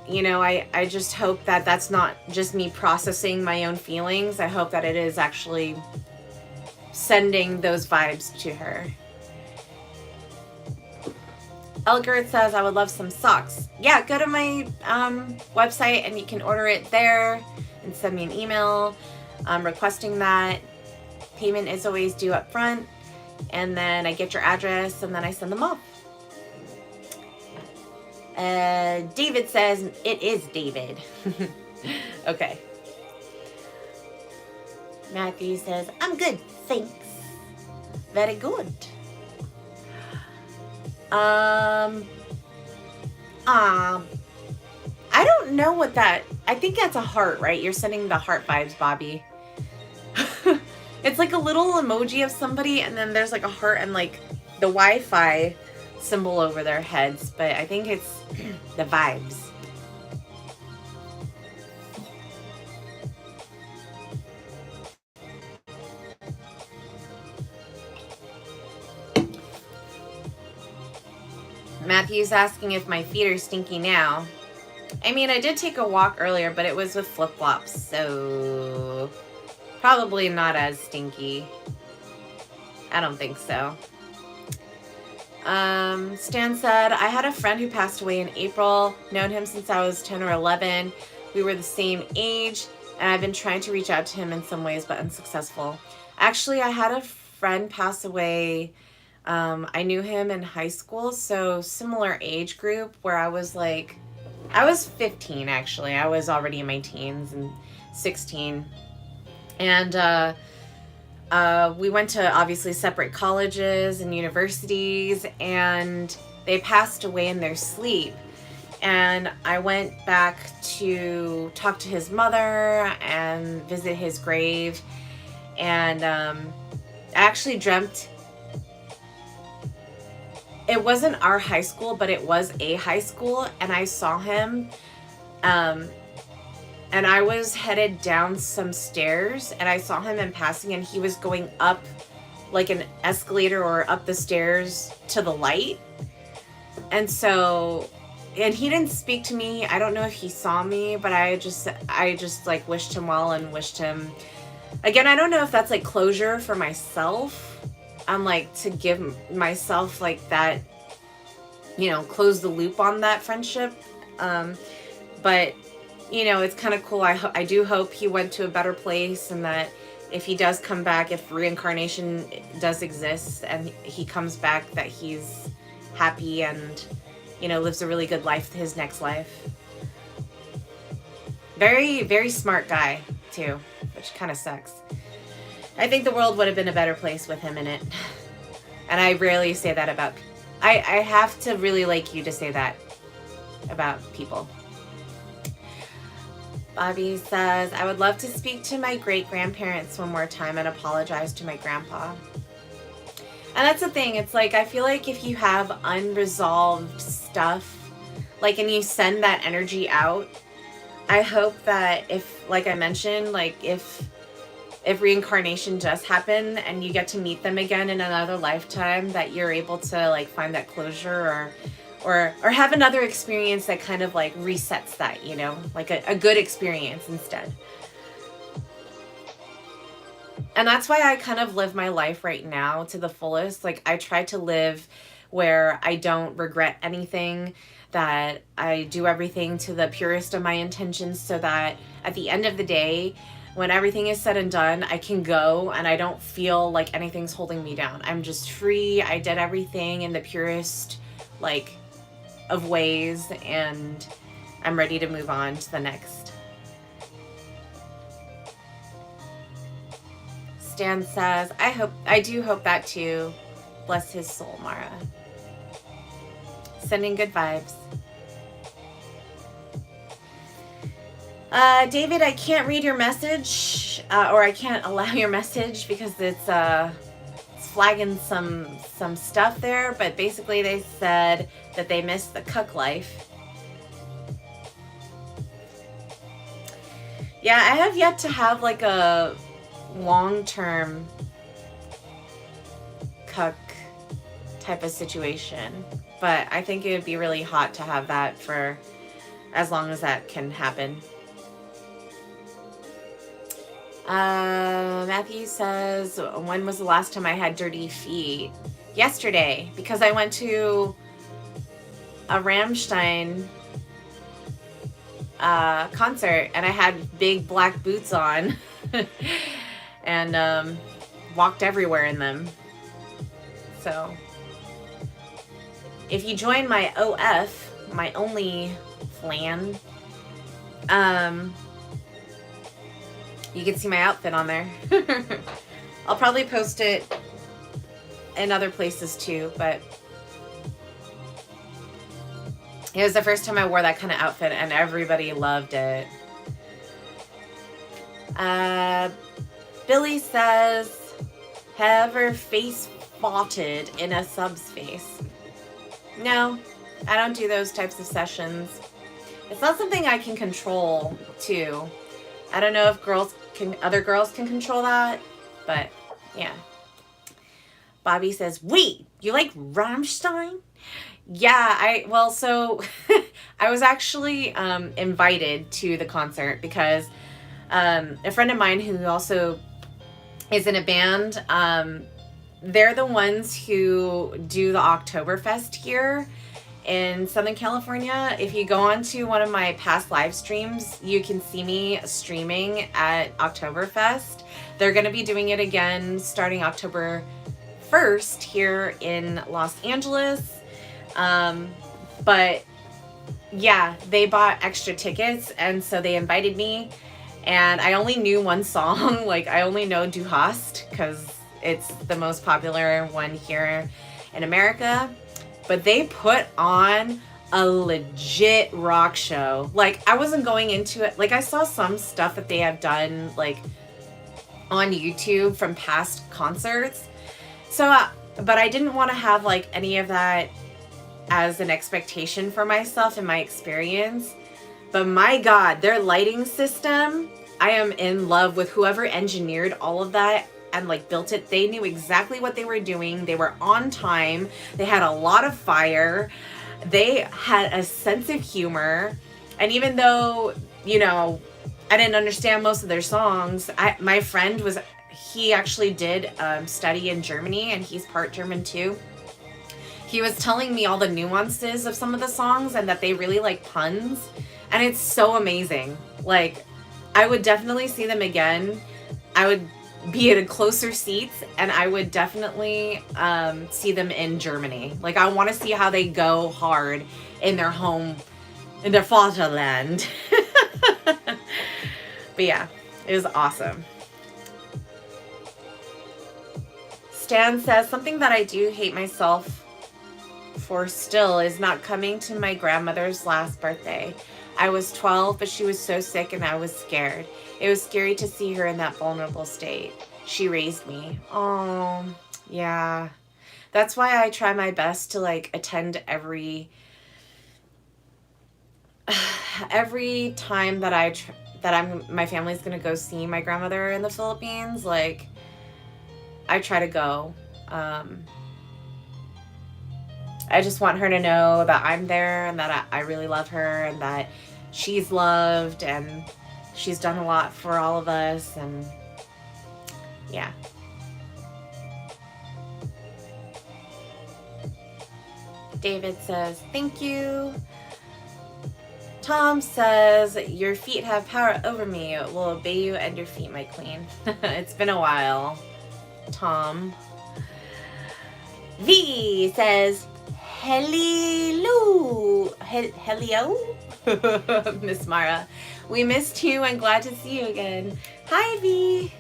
you know, I just hope that that's not just me processing my own feelings. I hope that it is actually sending those vibes to her. Elgert says, I would love some socks. Yeah, go to my website and you can order it there and send me an email requesting that. Payment is always due up front. And then I get your address and then I send them off. David says, it is David. Okay. Matthew says, I'm good, thanks. Very good. I don't know what that, I think that's a heart, right? You're sending the heart vibes, Bobby. It's like a little emoji of somebody, and then there's like a heart and like the Wi-Fi symbol over their heads, but I think it's the vibes. Matthew's asking if my feet are stinky now. I mean, I did take a walk earlier, but it was with flip-flops, so probably not as stinky. I don't think so. Stan said, I had a friend who passed away in April. Known him since I was 10 or 11. We were the same age, and I've been trying to reach out to him in some ways, but unsuccessful. Actually, I had a friend pass away. I knew him in high school, so similar age group where I was 15 actually. I was already in my teens and 16. And we went to obviously separate colleges and universities, and they passed away in their sleep. And I went back to talk to his mother and visit his grave. And I actually dreamt, it wasn't our high school, but it was a high school, and I saw him. And I was headed down some stairs, and I saw him in passing, and he was going up like an escalator or up the stairs to the light. And so, and he didn't speak to me. I don't know if he saw me, but I just like wished him well and wished him, again, I don't know if that's like closure for myself. I'm like to give myself like that, you know, close the loop on that friendship. But you know, it's kind of cool. I do hope he went to a better place, and that if he does come back, if reincarnation does exist and he comes back, that he's happy and, you know, lives a really good life, his next life. Very, very smart guy too, which kind of sucks. I think the world would have been a better place with him in it. And I rarely say that about, I have to really like you to say that about people. Bobby says, I would love to speak to my great-grandparents one more time and apologize to my grandpa. And that's the thing. It's like, I feel like if you have unresolved stuff, like, and you send that energy out, I hope that if, like I mentioned, like if reincarnation does happen and you get to meet them again in another lifetime, that you're able to like find that closure or have another experience that kind of like resets that, you know, like a good experience instead. And that's why I kind of live my life right now to the fullest. Like, I try to live where I don't regret anything, that I do everything to the purest of my intentions, so that at the end of the day, when everything is said and done, I can go and I don't feel like anything's holding me down. I'm just free. I did everything in the purest, like, of ways, and I'm ready to move on to the next. Stan says, I do hope that too. Bless his soul, Mara. Sending good vibes. David, I can't read your message, or I can't allow your message because it's flagging some stuff there, but basically they said that they missed the cuck life. Yeah, I have yet to have like a long-term cuck type of situation, but I think it would be really hot to have that for as long as that can happen. Matthew says, when was the last time I had dirty feet? Yesterday, because I went to a Rammstein concert and I had big black boots on and walked everywhere in them. So if you join my OF, my only flan, You can see my outfit on there. I'll probably post it in other places too, but it was the first time I wore that kind of outfit and everybody loved it. Billy says, have her face spotted in a sub's face. No, I don't do those types of sessions. It's not something I can control too. I don't know if other girls can control that, but yeah. Bobby says, wait, you like Rammstein? Yeah, so I was actually invited to the concert because a friend of mine who also is in a band, they're the ones who do the Oktoberfest here in Southern California. If you go on to one of my past live streams, you can see me streaming at Oktoberfest. They're going to be doing it again starting October 1st here in Los Angeles. But yeah, they bought extra tickets and so they invited me, and I only knew one song. Like, I only know Du Hast because it's the most popular one here in America. But they put on a legit rock show. Like, I wasn't going into it. Like, I saw some stuff that they have done, like, on YouTube from past concerts. So, but I didn't want to have, like, any of that as an expectation for myself in my experience. But my God, their lighting system, I am in love with whoever engineered all of that and like built it. They knew exactly what they were doing. They were on time. They had a lot of fire. They had a sense of humor. And even though, you know, I didn't understand most of their songs, my friend he actually did study in Germany, and he's part German too. He was telling me all the nuances of some of the songs and that they really like puns. And it's so amazing. Like, I would definitely see them again. I would be in closer seats, and I would definitely see them in Germany. Like, I want to see how they go hard in their home, in their fatherland. But yeah, it was awesome. Stan says, something that I do hate myself for still is not coming to my grandmother's last birthday. I was 12, but she was so sick and I was scared. It was scary to see her in that vulnerable state. She raised me. Oh, yeah. That's why I try my best to like attend every time that my family's gonna go see my grandmother in the Philippines. Like, I try to go. I just want her to know that I'm there and that I really love her and that she's loved and she's done a lot for all of us, and yeah. David says, thank you. Tom says, your feet have power over me. Will obey you and your feet, my queen. It's been a while, Tom. V says, hello, Miss Mara. We missed you and glad to see you again. Hi, V.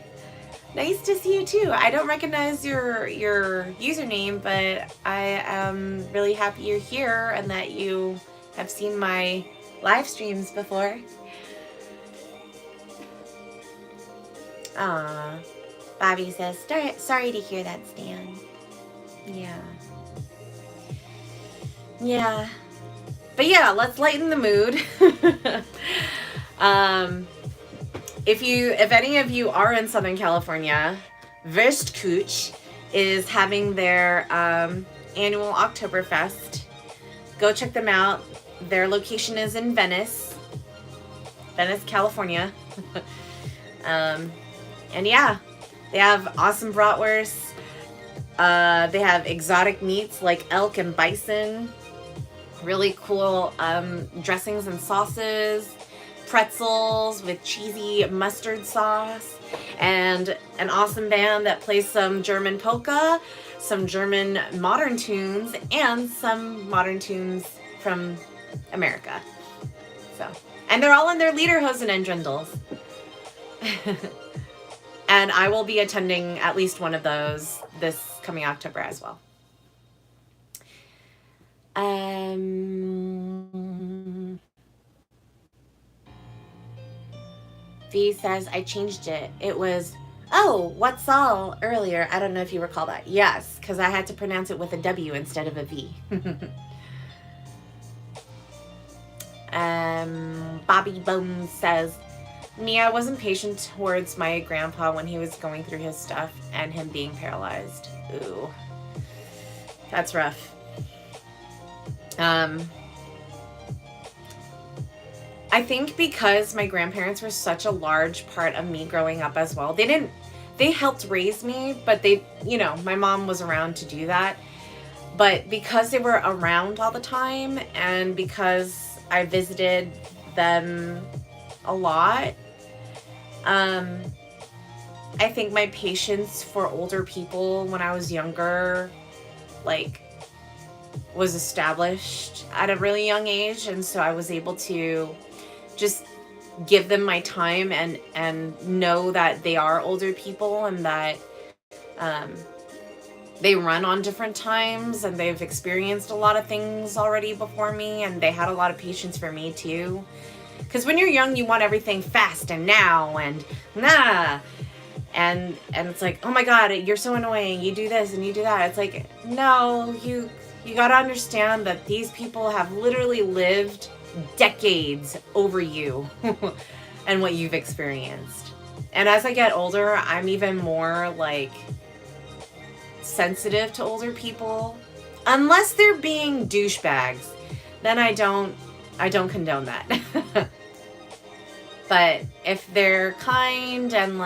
Nice to see you too. I don't recognize your username, but I am really happy you're here and that you have seen my live streams before. Aw. Bobby says, sorry to hear that, Stan. Yeah. Yeah. But yeah, let's lighten the mood. If any of you are in Southern California, Westküche is having their annual Oktoberfest. Go check them out. Their location is in Venice, California. And yeah, they have awesome bratwursts. They have exotic meats like elk and bison. Really cool dressings and sauces. Pretzels with cheesy mustard sauce. And an awesome band that plays some German polka, some German modern tunes, and some modern tunes from America. So, and they're all in their lederhosen and drindles. And I will be attending at least one of those this coming October as well. V says, I changed it. It was, oh, what's all earlier. I don't know if you recall that. Yes, because I had to pronounce it with a W instead of a V. Bobby Bones says, me, I wasn't patient towards my grandpa when he was going through his stuff and him being paralyzed. Ooh. That's rough. I think because my grandparents were such a large part of me growing up as well. They helped raise me, but my mom was around to do that. But because they were around all the time and because I visited them a lot, I think my patience for older people when I was younger, was established at a really young age. And so I was able to just give them my time and know that they are older people and that they run on different times and they've experienced a lot of things already before me, and they had a lot of patience for me too. Because when you're young, you want everything fast and now and and it's like, oh my god, you're so annoying, you do this and you do that. It's like, no, you gotta understand that these people have literally lived decades over you and what you've experienced. And as I get older, I'm even more sensitive to older people, unless they're being douchebags. Then I don't condone that. But if they're kind and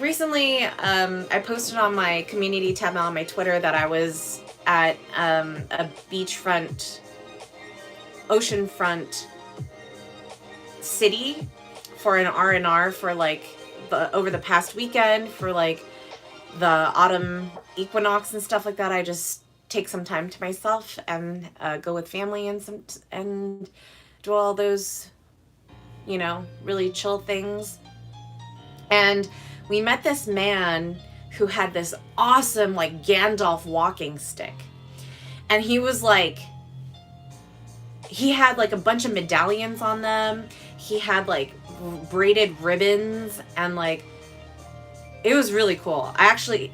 recently, I posted on my community tab on my Twitter that I was at a beachfront, oceanfront city for an R&R for over the past weekend for the autumn equinox and stuff like that. I just take some time to myself and go with family and do all those, really chill things. And we met this man who had this awesome Gandalf walking stick. And he was he had a bunch of medallions on them. He had braided ribbons and it was really cool. I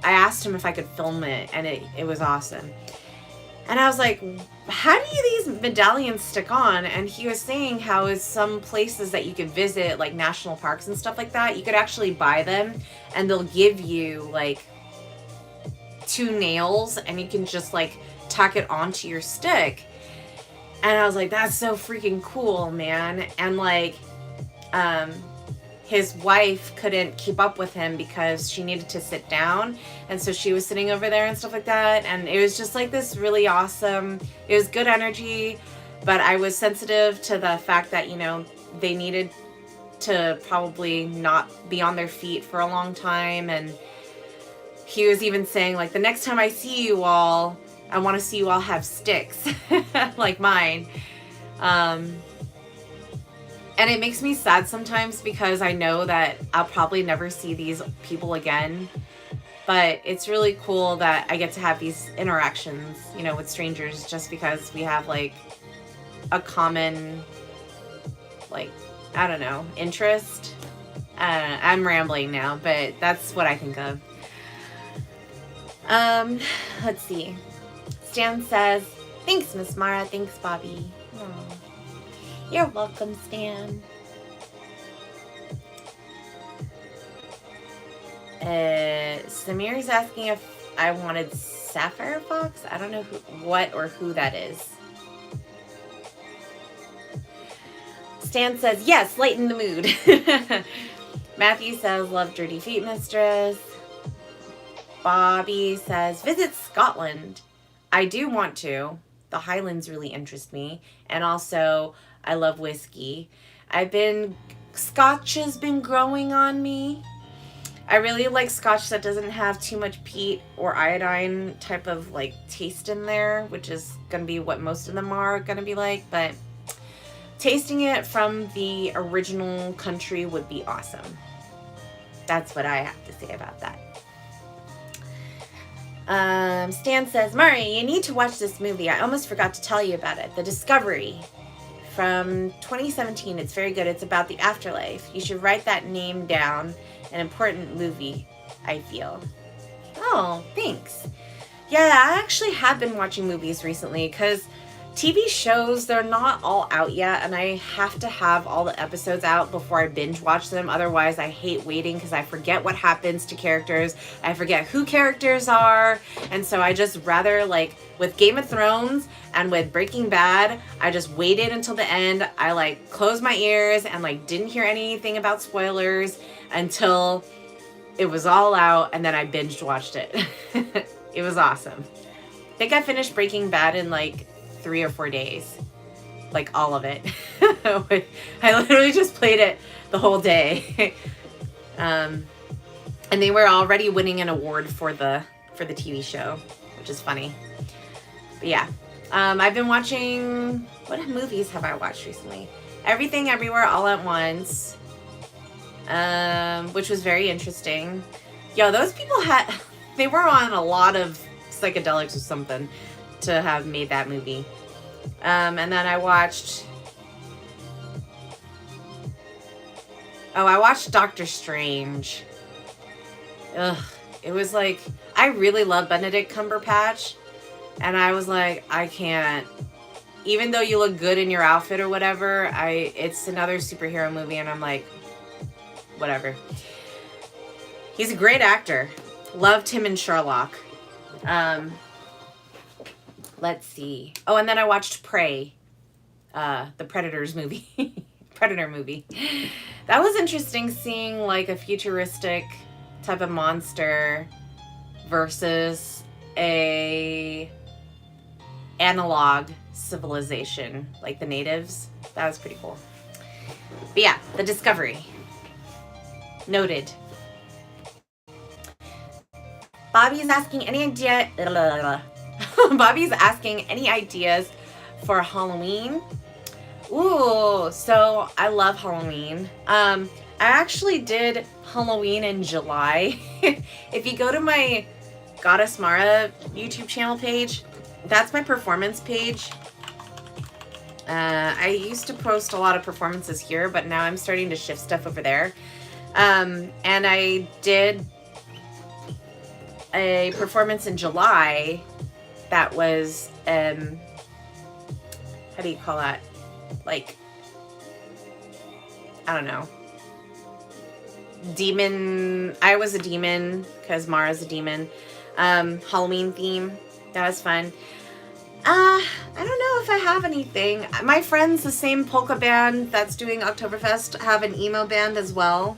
asked him if I could film it, and it was awesome. And I was like, how do these medallions stick on? And he was saying how is some places that you could visit, national parks and stuff like that, you could actually buy them and they'll give you 2 nails and you can just tack it onto your stick. And I was like, that's so freaking cool, man. And his wife couldn't keep up with him because she needed to sit down. And so she was sitting over there and stuff like that. And it was just this really awesome, it was good energy. But I was sensitive to the fact that, they needed to probably not be on their feet for a long time. And he was even saying the next time I see you all, I want to see you all have sticks like mine. And it makes me sad sometimes because I know that I'll probably never see these people again. But it's really cool that I get to have these interactions, with strangers just because we have a common, I don't know, interest. I'm rambling now, but that's what I think of. Let's see. Stan says, thanks, Miss Mara. Thanks, Bobby. Aww. You're welcome, Stan. Samir's asking if I wanted Sapphire Fox. I don't know who that is. Stan says, yes, lighten the mood. Matthew says, love Dirty Feet Mistress. Bobby says, visit Scotland. I do want to. The Highlands really interest me. And also, I love whiskey. Scotch has been growing on me. I really like Scotch that doesn't have too much peat or iodine type of taste in there, which is going to be what most of them are going to be like. But tasting it from the original country would be awesome. That's what I have to say about that. Stan says, Mari, you need to watch this movie. I almost forgot to tell you about it. The Discovery from 2017. It's very good. It's about the afterlife. You should write that name down. An important movie, I feel. Oh, thanks. Yeah, I actually have been watching movies recently because TV shows, they're not all out yet, and I have to have all the episodes out before I binge watch them. Otherwise, I hate waiting because I forget what happens to characters. I forget who characters are, and so I just rather, like, with Game of Thrones and with Breaking Bad, I just waited until the end. I, like, closed my ears and, like, didn't hear anything about spoilers until it was all out, and then I binge watched it. It was awesome. I think I finished Breaking Bad in, like, 3 or 4 days, like all of it. I literally just played it the whole day. And they were already winning an award for the TV show, which is funny. But yeah, I've been watching, what movies have I watched recently? Everything Everywhere All at Once, which was very interesting. Yo, those people they were on a lot of psychedelics or something to have made that movie. And then I watched Doctor Strange. Ugh, it was like, I really love Benedict Cumberbatch, and I was like, I can't, even though you look good in your outfit or whatever, it's another superhero movie, and I'm like, whatever. He's a great actor. Loved him in Sherlock. Let's see. Oh, and then I watched Prey, the Predators movie. Predator movie. That was interesting, seeing like a futuristic type of monster versus a analog civilization, like the natives. That was pretty cool. But yeah, The Discovery. Noted. Bobby's asking any idea. Bobby's asking any ideas for Halloween. Ooh, so I love Halloween. I actually did Halloween in July. If you go to my Goddess Mara YouTube channel page, that's my performance page. I used to post a lot of performances here, but now I'm starting to shift stuff over there. And I did a performance in July that was, how do you call that? Like, I don't know. Demon. I was a demon because Mara's a demon. Halloween theme. That was fun. I don't know if I have anything. My friends, the same polka band that's doing Oktoberfest, have an emo band as well.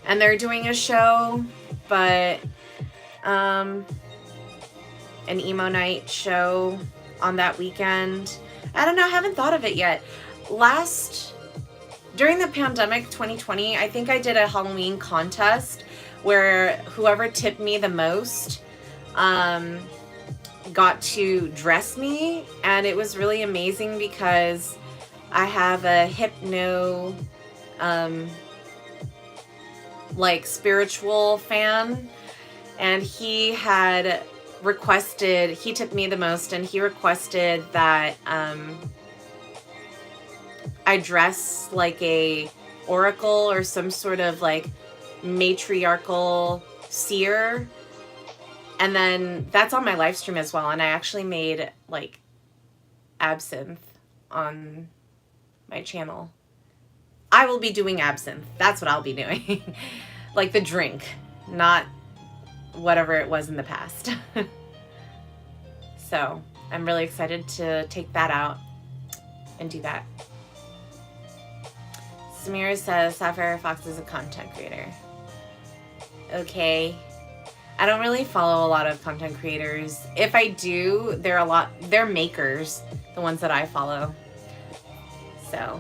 And they're doing a show, but an emo night show on that weekend. I don't know, I haven't thought of it yet. During the pandemic 2020, I think I did a Halloween contest where whoever tipped me the most got to dress me, and it was really amazing because I have a hypno like spiritual fan, and he tipped me the most, and he requested that I dress like a oracle or some sort of like matriarchal seer. And then that's on my live stream as well. And I actually made like absinthe on my channel. I will be doing absinthe. That's what I'll be doing. Like the drink, not whatever it was in the past. So I'm really excited to take that out and do that. Samira says Sapphire Fox is a content creator. Okay. I don't really follow a lot of content creators. If I do, they're makers, the ones that I follow. So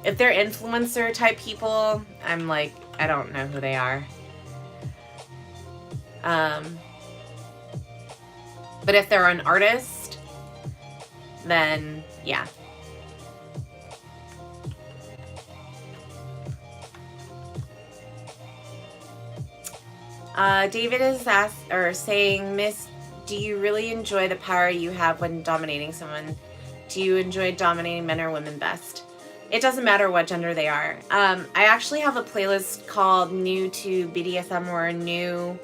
if they're influencer type people, I'm like, I don't know who they are. But if they're an artist, then yeah. David is saying, Miss, do you really enjoy the power you have when dominating someone? Do you enjoy dominating men or women best? It doesn't matter what gender they are. I actually have a playlist called New to BDSM or New,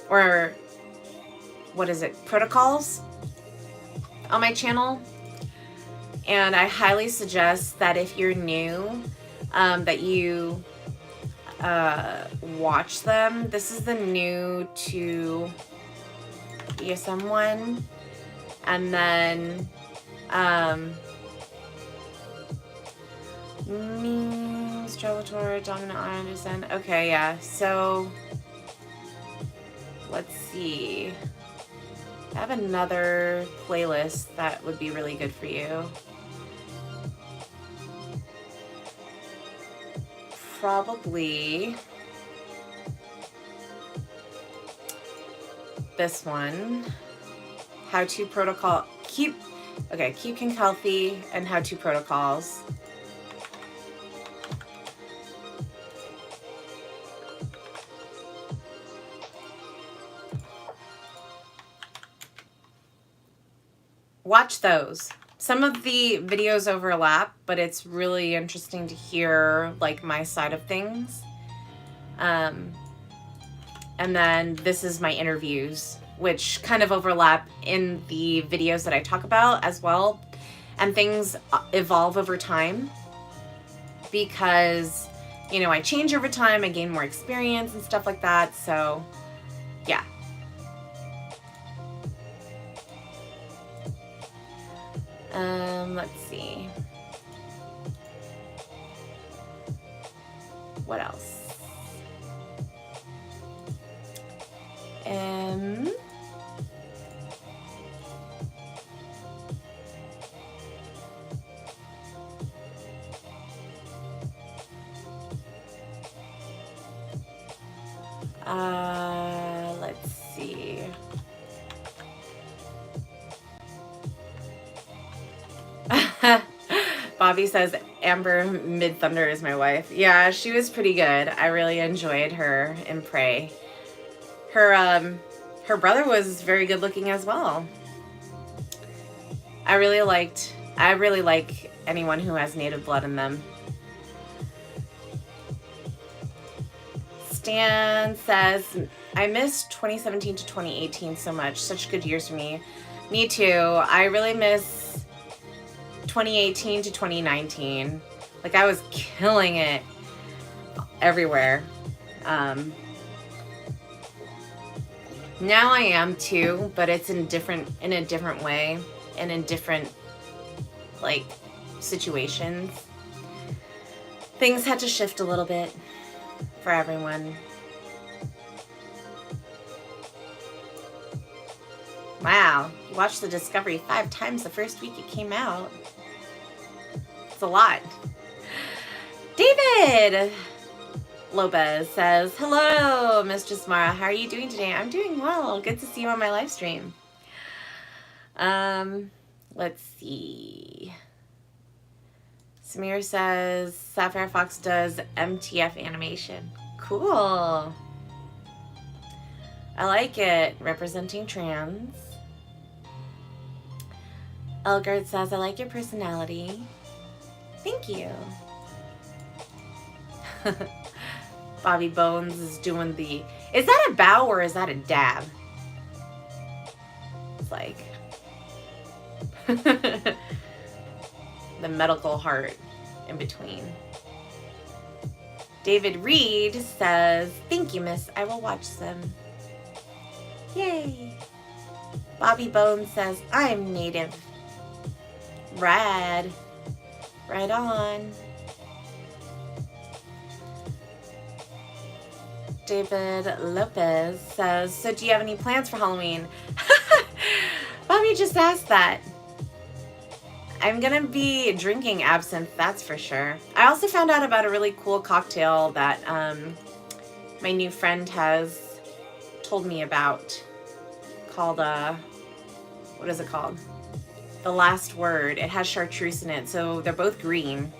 or what is it, Protocols on my channel. And I highly suggest that if you're new, that you watch them. This is the New to BDSM one. And then Strelator, Dominant Anderson. Okay, yeah. So let's see. I have another playlist that would be really good for you. Probably this one. How-to protocol. Keep King Healthy and How-to Protocols. Watch those. Some of the videos overlap, but it's really interesting to hear like my side of things. And then this is my interviews, which kind of overlap in the videos that I talk about as well. And things evolve over time because, you know, I change over time, I gain more experience and stuff like that. So yeah. Let's see. What else? Let's see. Bobby says Amber Mid Thunder is my wife. Yeah, she was pretty good. I really enjoyed her in Prey. Her brother was very good looking as well. I really like anyone who has native blood in them. Stan says, I miss 2017 to 2018 so much. Such good years for me. Me too. I really miss 2018 to 2019. Like, I was killing it everywhere. Now I am too, but it's in a different way and in different like situations. Things had to shift a little bit for everyone. Wow, you watched The Discovery 5 times the first week it came out. It's a lot. David Lopez says, hello, Mistress Mara. How are you doing today? I'm doing well. Good to see you on my live stream. Let's see. Samir says, Sapphire Fox does MTF animation. Cool. I like it. Representing trans. Elgard says, I like your personality. Thank you. Bobby Bones is doing the... Is that a bow or is that a dab? It's like... the medical heart in between. David Reed says, thank you, miss. I will watch them. Yay. Bobby Bones says, I'm native. Rad. Right on. David Lopez says, so do you have any plans for Halloween? Bobby just asked that. I'm gonna be drinking absinthe, that's for sure. I also found out about a really cool cocktail that my new friend has told me about called, what is it called? The Last Word. It has chartreuse in it, so they're both green,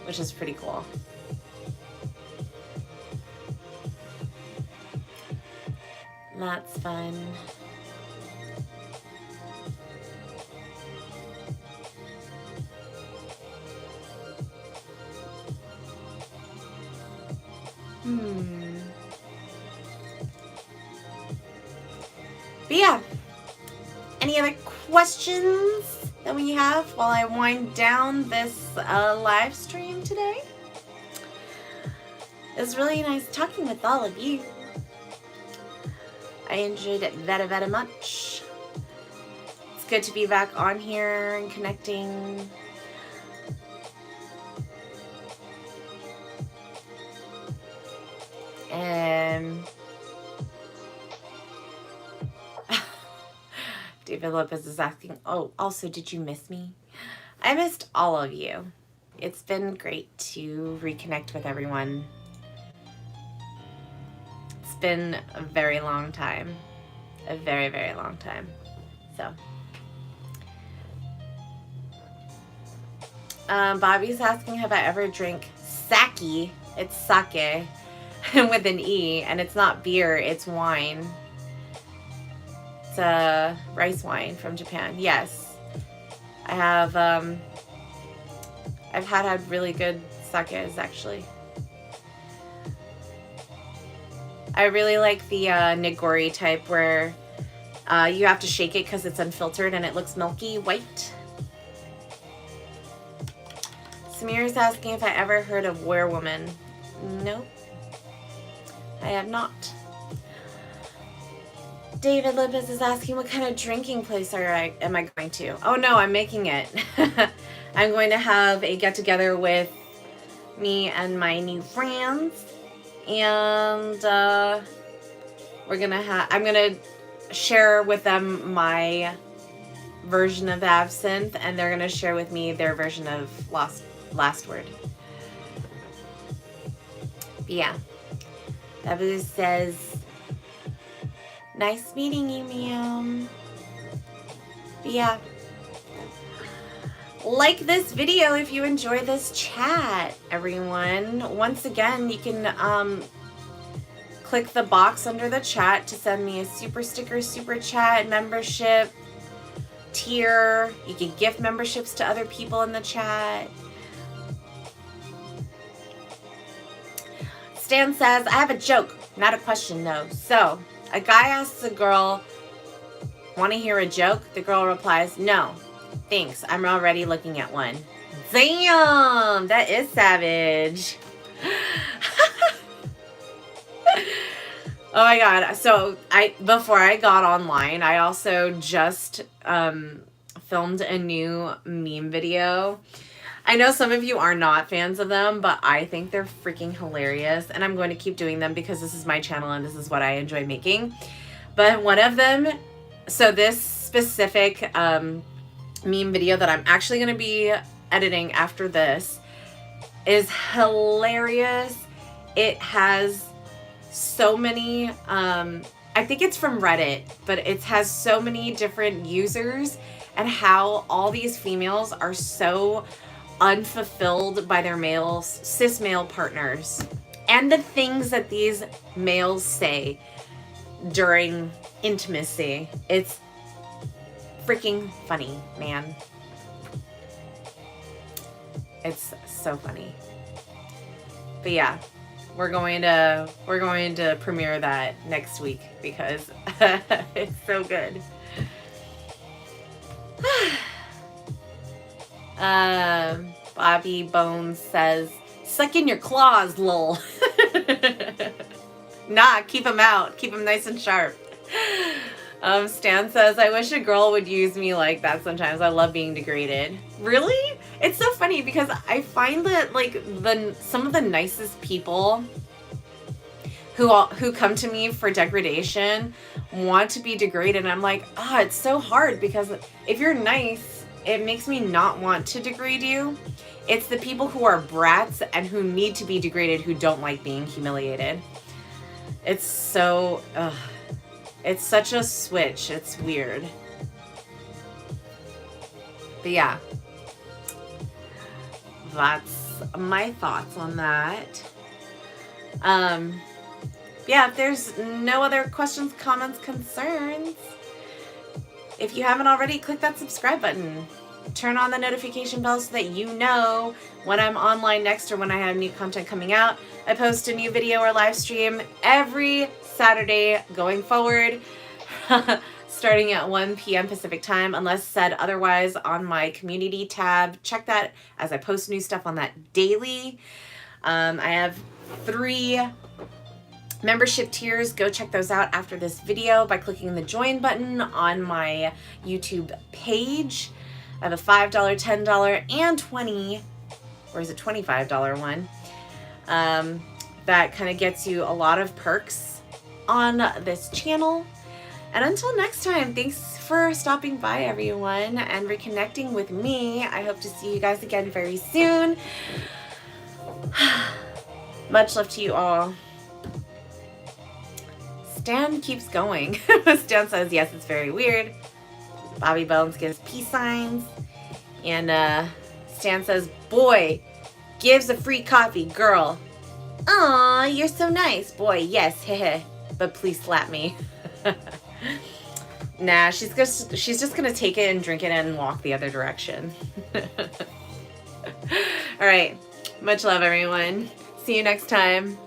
which is pretty cool. That's fun. But yeah, any other questions that we have while I wind down this live stream today? It was really nice talking with all of you. I enjoyed it very, very much. It's good to be back on here and connecting. And David Lopez is asking, oh, also, did you miss me? I missed all of you. It's been great to reconnect with everyone. It's been a very long time. A very, very long time. So. Bobby's asking, have I ever drank sake? It's sake with an E, and it's not beer, it's wine. It's rice wine from Japan. Yes. I have, I've had really good sakes, actually. I really like the nigori type where you have to shake it because it's unfiltered and it looks milky white. Samir's asking if I ever heard of Werewoman. Nope. I have not. David Lopez is asking what kind of drinking place am I going to? Oh no, I'm making it. I'm going to have a get-together with me and my new friends. And I'm gonna share with them my version of absinthe, and they're gonna share with me their version of last word. But yeah, Babu says, nice meeting you, ma'am. But yeah, like this video if you enjoy this chat, everyone. Once again, you can click the box under the chat to send me a super sticker, super chat, membership, tier. You can gift memberships to other people in the chat. Stan says, I have a joke, not a question though. So, a guy asks a girl, want to hear a joke? The girl replies, no, thanks, I'm already looking at one. Damn, that is savage. Oh my god. So before I got online, I also just filmed a new meme video. I know some of you are not fans of them, but I think they're freaking hilarious, and I'm going to keep doing them because this is my channel and this is what I enjoy making. But one of them, so this specific meme video that I'm actually going to be editing after this is hilarious. It has so many, I think it's from Reddit, but it has so many different users and how all these females are so unfulfilled by their cis male partners, and the things that these males say during intimacy. It's freaking funny, man. It's so funny. But yeah, we're going to premiere that next week because it's so good. Bobby Bones says, suck in your claws, lol. Nah, keep them out. Keep them nice and sharp. Stan says, I wish a girl would use me like that sometimes. I love being degraded. Really? It's so funny because I find that like some of the nicest people who come to me for degradation want to be degraded. And I'm like, it's so hard because if you're nice, it makes me not want to degrade you. It's the people who are brats and who need to be degraded who don't like being humiliated. It's so, it's such a switch. It's weird. But yeah, that's my thoughts on that. Yeah, if there's no other questions, comments, concerns, if you haven't already, click that subscribe button. Turn on the notification bell so that you know when I'm online next or when I have new content coming out. I post a new video or live stream every Saturday going forward, starting at 1 p.m. Pacific time, unless said otherwise on my community tab. Check that as I post new stuff on that daily. I have 3 membership tiers. Go check those out after this video by clicking the join button on my YouTube page. I have a $5, $10, and $20, or is it $25 one? That kind of gets you a lot of perks on this channel. And until next time, thanks for stopping by, everyone, and reconnecting with me. I hope to see you guys again very soon. Much love to you all. Stan keeps going. Stan says, yes, it's very weird. Bobby Bones gives peace signs. And Stan says, boy, gives a free coffee, girl. Aw, you're so nice. Boy, yes, heh. But please slap me. Nah, she's just gonna take it and drink it and walk the other direction. All right. Much love, everyone. See you next time.